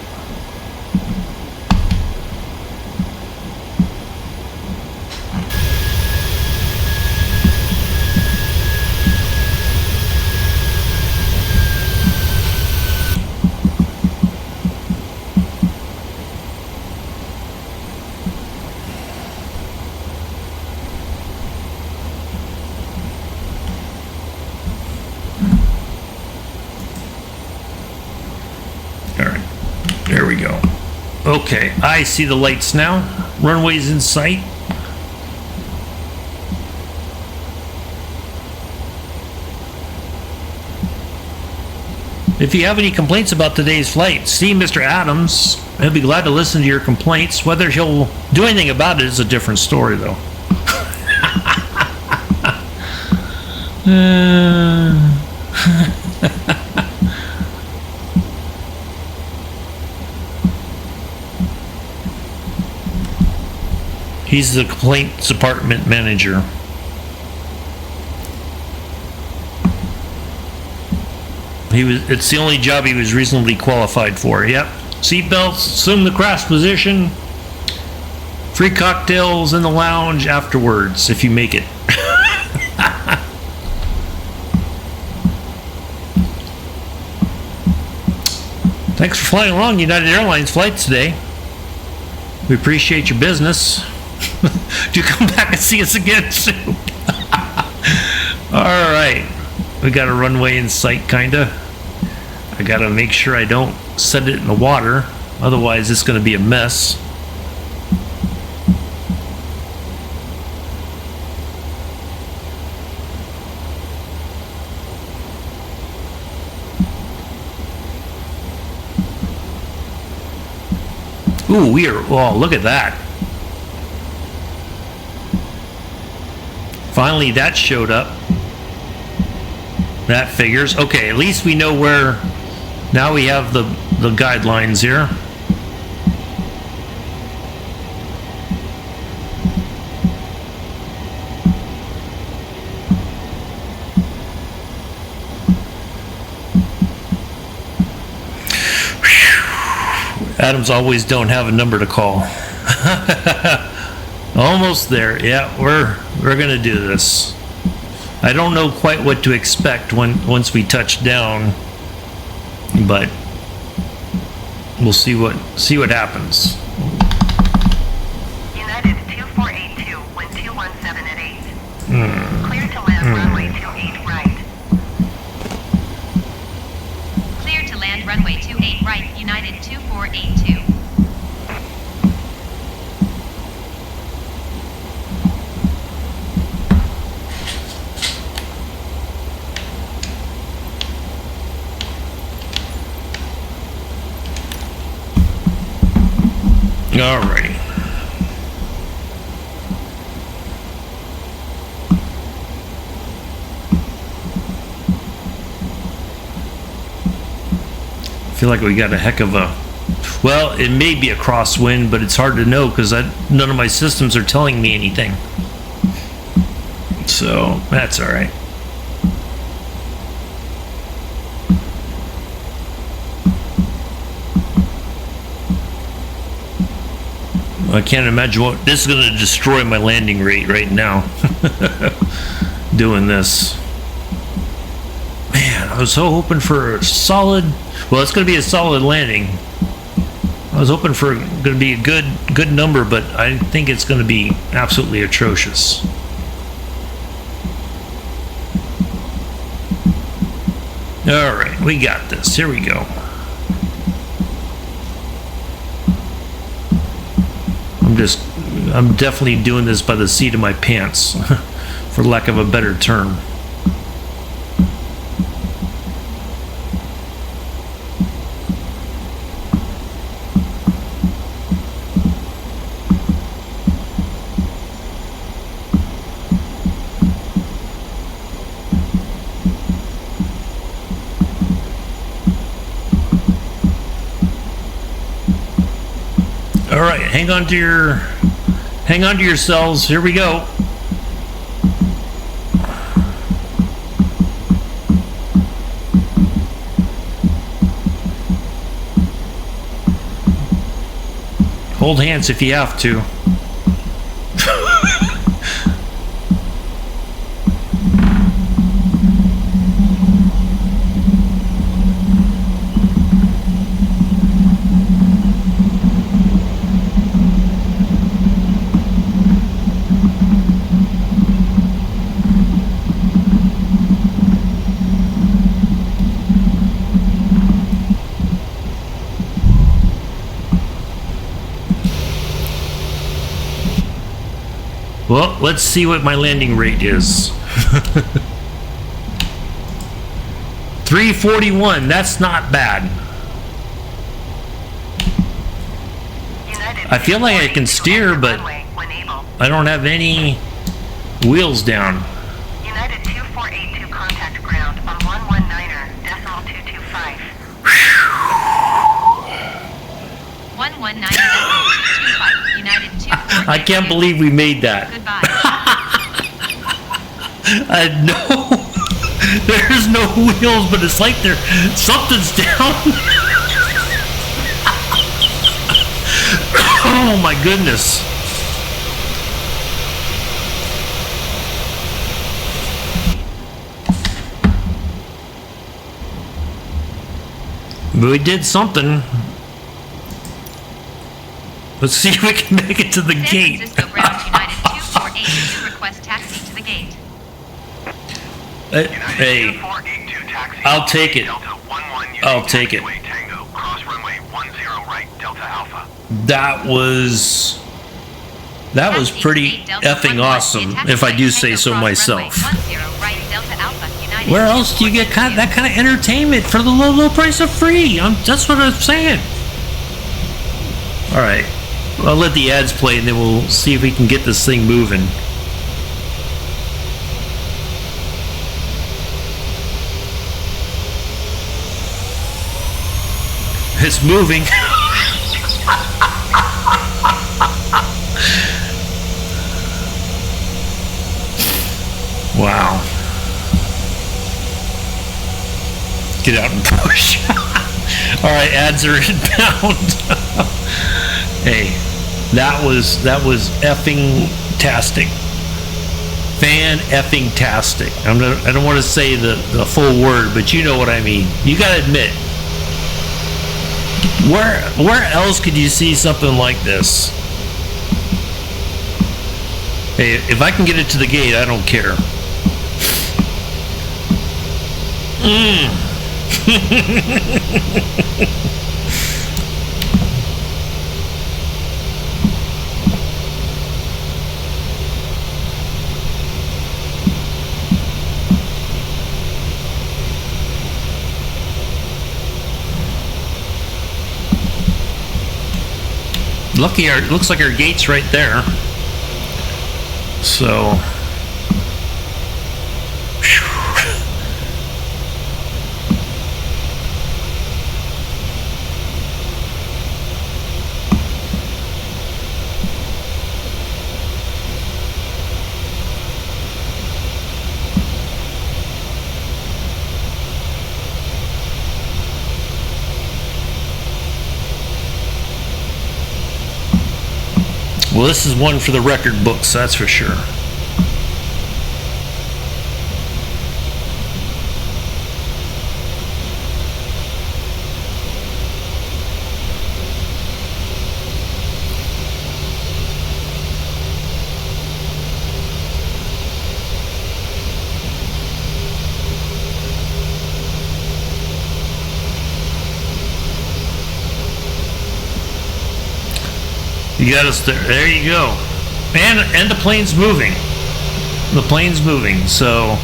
there we go. Okay, I see the lights now. Runway's in sight. If you have any complaints about today's flight, see Mr. Adams. He'll be glad to listen to your complaints. Whether he'll do anything about it is a different story, though. He's the complaints department manager. It's the only job he was reasonably qualified for. Yep. Seatbelts, assume the crash position. Free cocktails in the lounge afterwards if you make it. Thanks for flying along United Airlines flights today. We appreciate your business. Do come back and see us again soon. All right. We got a runway in sight, kinda. I gotta make sure I don't set it in the water. Otherwise, it's gonna be a mess. Ooh, we are. Oh, look at that. Finally, that showed up. That figures. Okay, at least we know where. Now we have the guidelines here. Adams always don't have a number to call. Almost there. Yeah, we're gonna do this. I don't know quite what to expect once we touch down, but we'll see what happens. United 2482, wind 217 at 8. Clear to land runway 28 right. Clear to land runway 28 right, United 2482. Alrighty. I feel like we got a heck of a... Well, it may be a crosswind, but it's hard to know because none of my systems are telling me anything. So, that's alright. I can't imagine what this is going to destroy my landing rate right now. Doing this, man, I was so hoping for a solid. Well, it's going to be a solid landing. I was hoping for going to be a good number, but I think it's going to be absolutely atrocious. All right, we got this. Here we go. I'm definitely doing this by the seat of my pants, for lack of a better term. All right, hang on to yourselves. Here we go. Hold hands if you have to. Well, let's see what my landing rate is. 341, that's not bad. I feel like I can steer, but I don't have any wheels down. United 2482, contact ground on 119er, decimal 225. 119.25, United 2482. I can't believe we made that. Goodbye. No, there's no wheels, but it's like something's down. Oh my goodness. But we did something. Let's see if we can make it to the San gate. Francisco Ground United 2482, request taxi to the gate. Hey, 2482 taxi. I'll take it. Delta 11 using I'll take it. taxiway Tango, cross runway 10 right, Delta Alpha. that was Taxi pretty to gate Delta effing 11, awesome, taxi if I do Tango, say so cross myself. runway 10 right, Delta Alpha, United Where else do you get that kind of entertainment for the low price of free? That's what I'm saying. All right, I'll let the ads play, and then we'll see if we can get this thing moving. It's moving. Wow. Get out and push. All right, ads are inbound. Hey, that was effing tastic. Fan-effing-tastic. I don't want to say the full word, but you know what I mean. You got to admit, where else could you see something like this? Hey, if I can get it to the gate, I don't care. Lucky, it looks like our gate's right there. So, well, this is one for the record books, that's for sure. You got us there. There you go. And the plane's moving. The plane's moving, so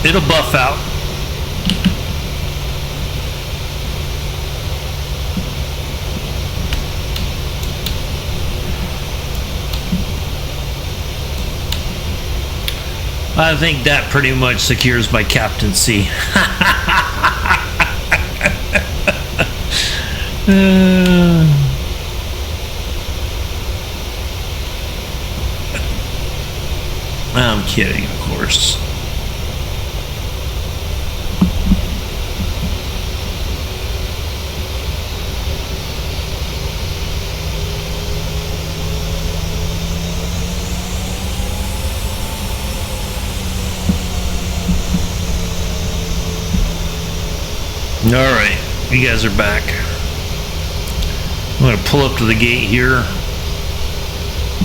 it'll buff out. I think that pretty much secures my captaincy. I'm kidding, of course. All right, you guys are back. I'm going to pull up to the gate here.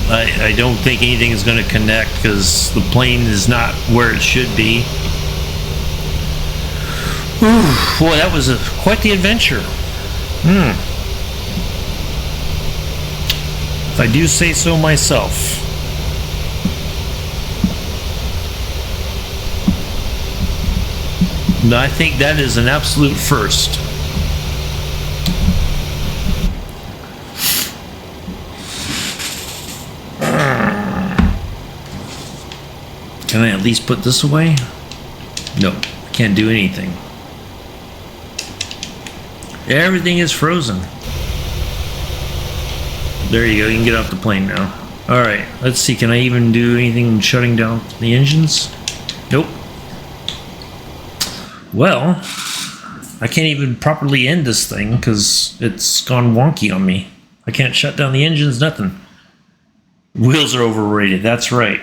I don't think anything is going to connect because the plane is not where it should be. Ooh, boy, that was quite the adventure. If I do say so myself. No, I think that is an absolute first. Can I at least put this away? No, I can't do anything. Everything is frozen. There you go, you can get off the plane now. Alright, let's see, can I even do anything shutting down the engines? Nope. Well, I can't even properly end this thing because it's gone wonky on me. I can't shut down the engines, nothing. Wheels are overrated, that's right.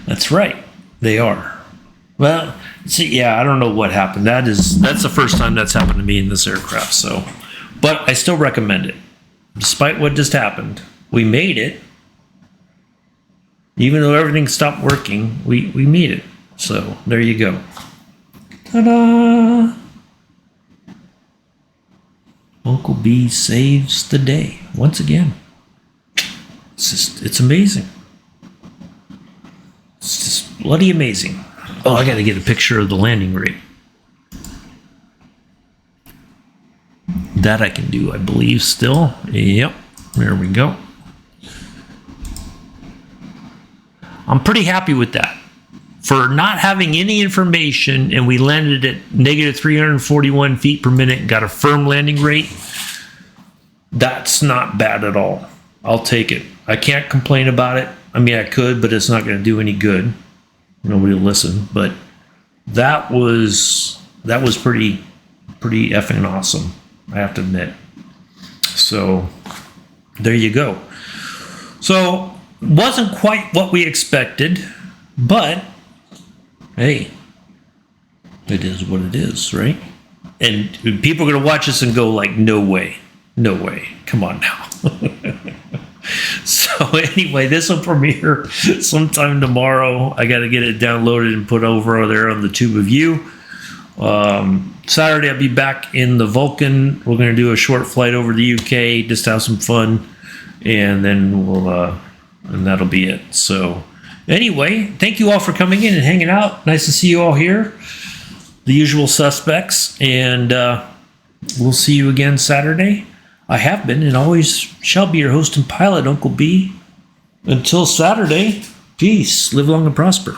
That's right, they are. Well, see, yeah, I don't know what happened. That's the first time that's happened to me in this aircraft. So, but I still recommend it, despite what just happened. We made it, even though everything stopped working. We made it. So there you go. Ta-da! Uncle B saves the day once again. It's amazing. It's just bloody amazing. Oh, I got to get a picture of the landing rate. That I can do, I believe, still. Yep, there we go. I'm pretty happy with that. For not having any information, and we landed at negative 341 feet per minute and got a firm landing rate, that's not bad at all. I'll take it. I can't complain about it. I mean, I could, but it's not going to do any good. Nobody will listen. But that was pretty effing awesome, I have to admit. So, there you go. So, wasn't quite what we expected, but hey, it is what it is, right? And people are going to watch this and go like, no way, come on now. So anyway, this will premiere sometime tomorrow. I got to get it downloaded and put over there on the Tube of You. Saturday I'll be back in the Vulcan. We're going to do a short flight over to the UK, just have some fun, and then and that'll be it. So anyway, thank you all for coming in and hanging out. Nice to see you all here, the usual suspects, and we'll see you again Saturday. I have been and always shall be your host and pilot, Uncle B. Until Saturday, peace, live long and prosper.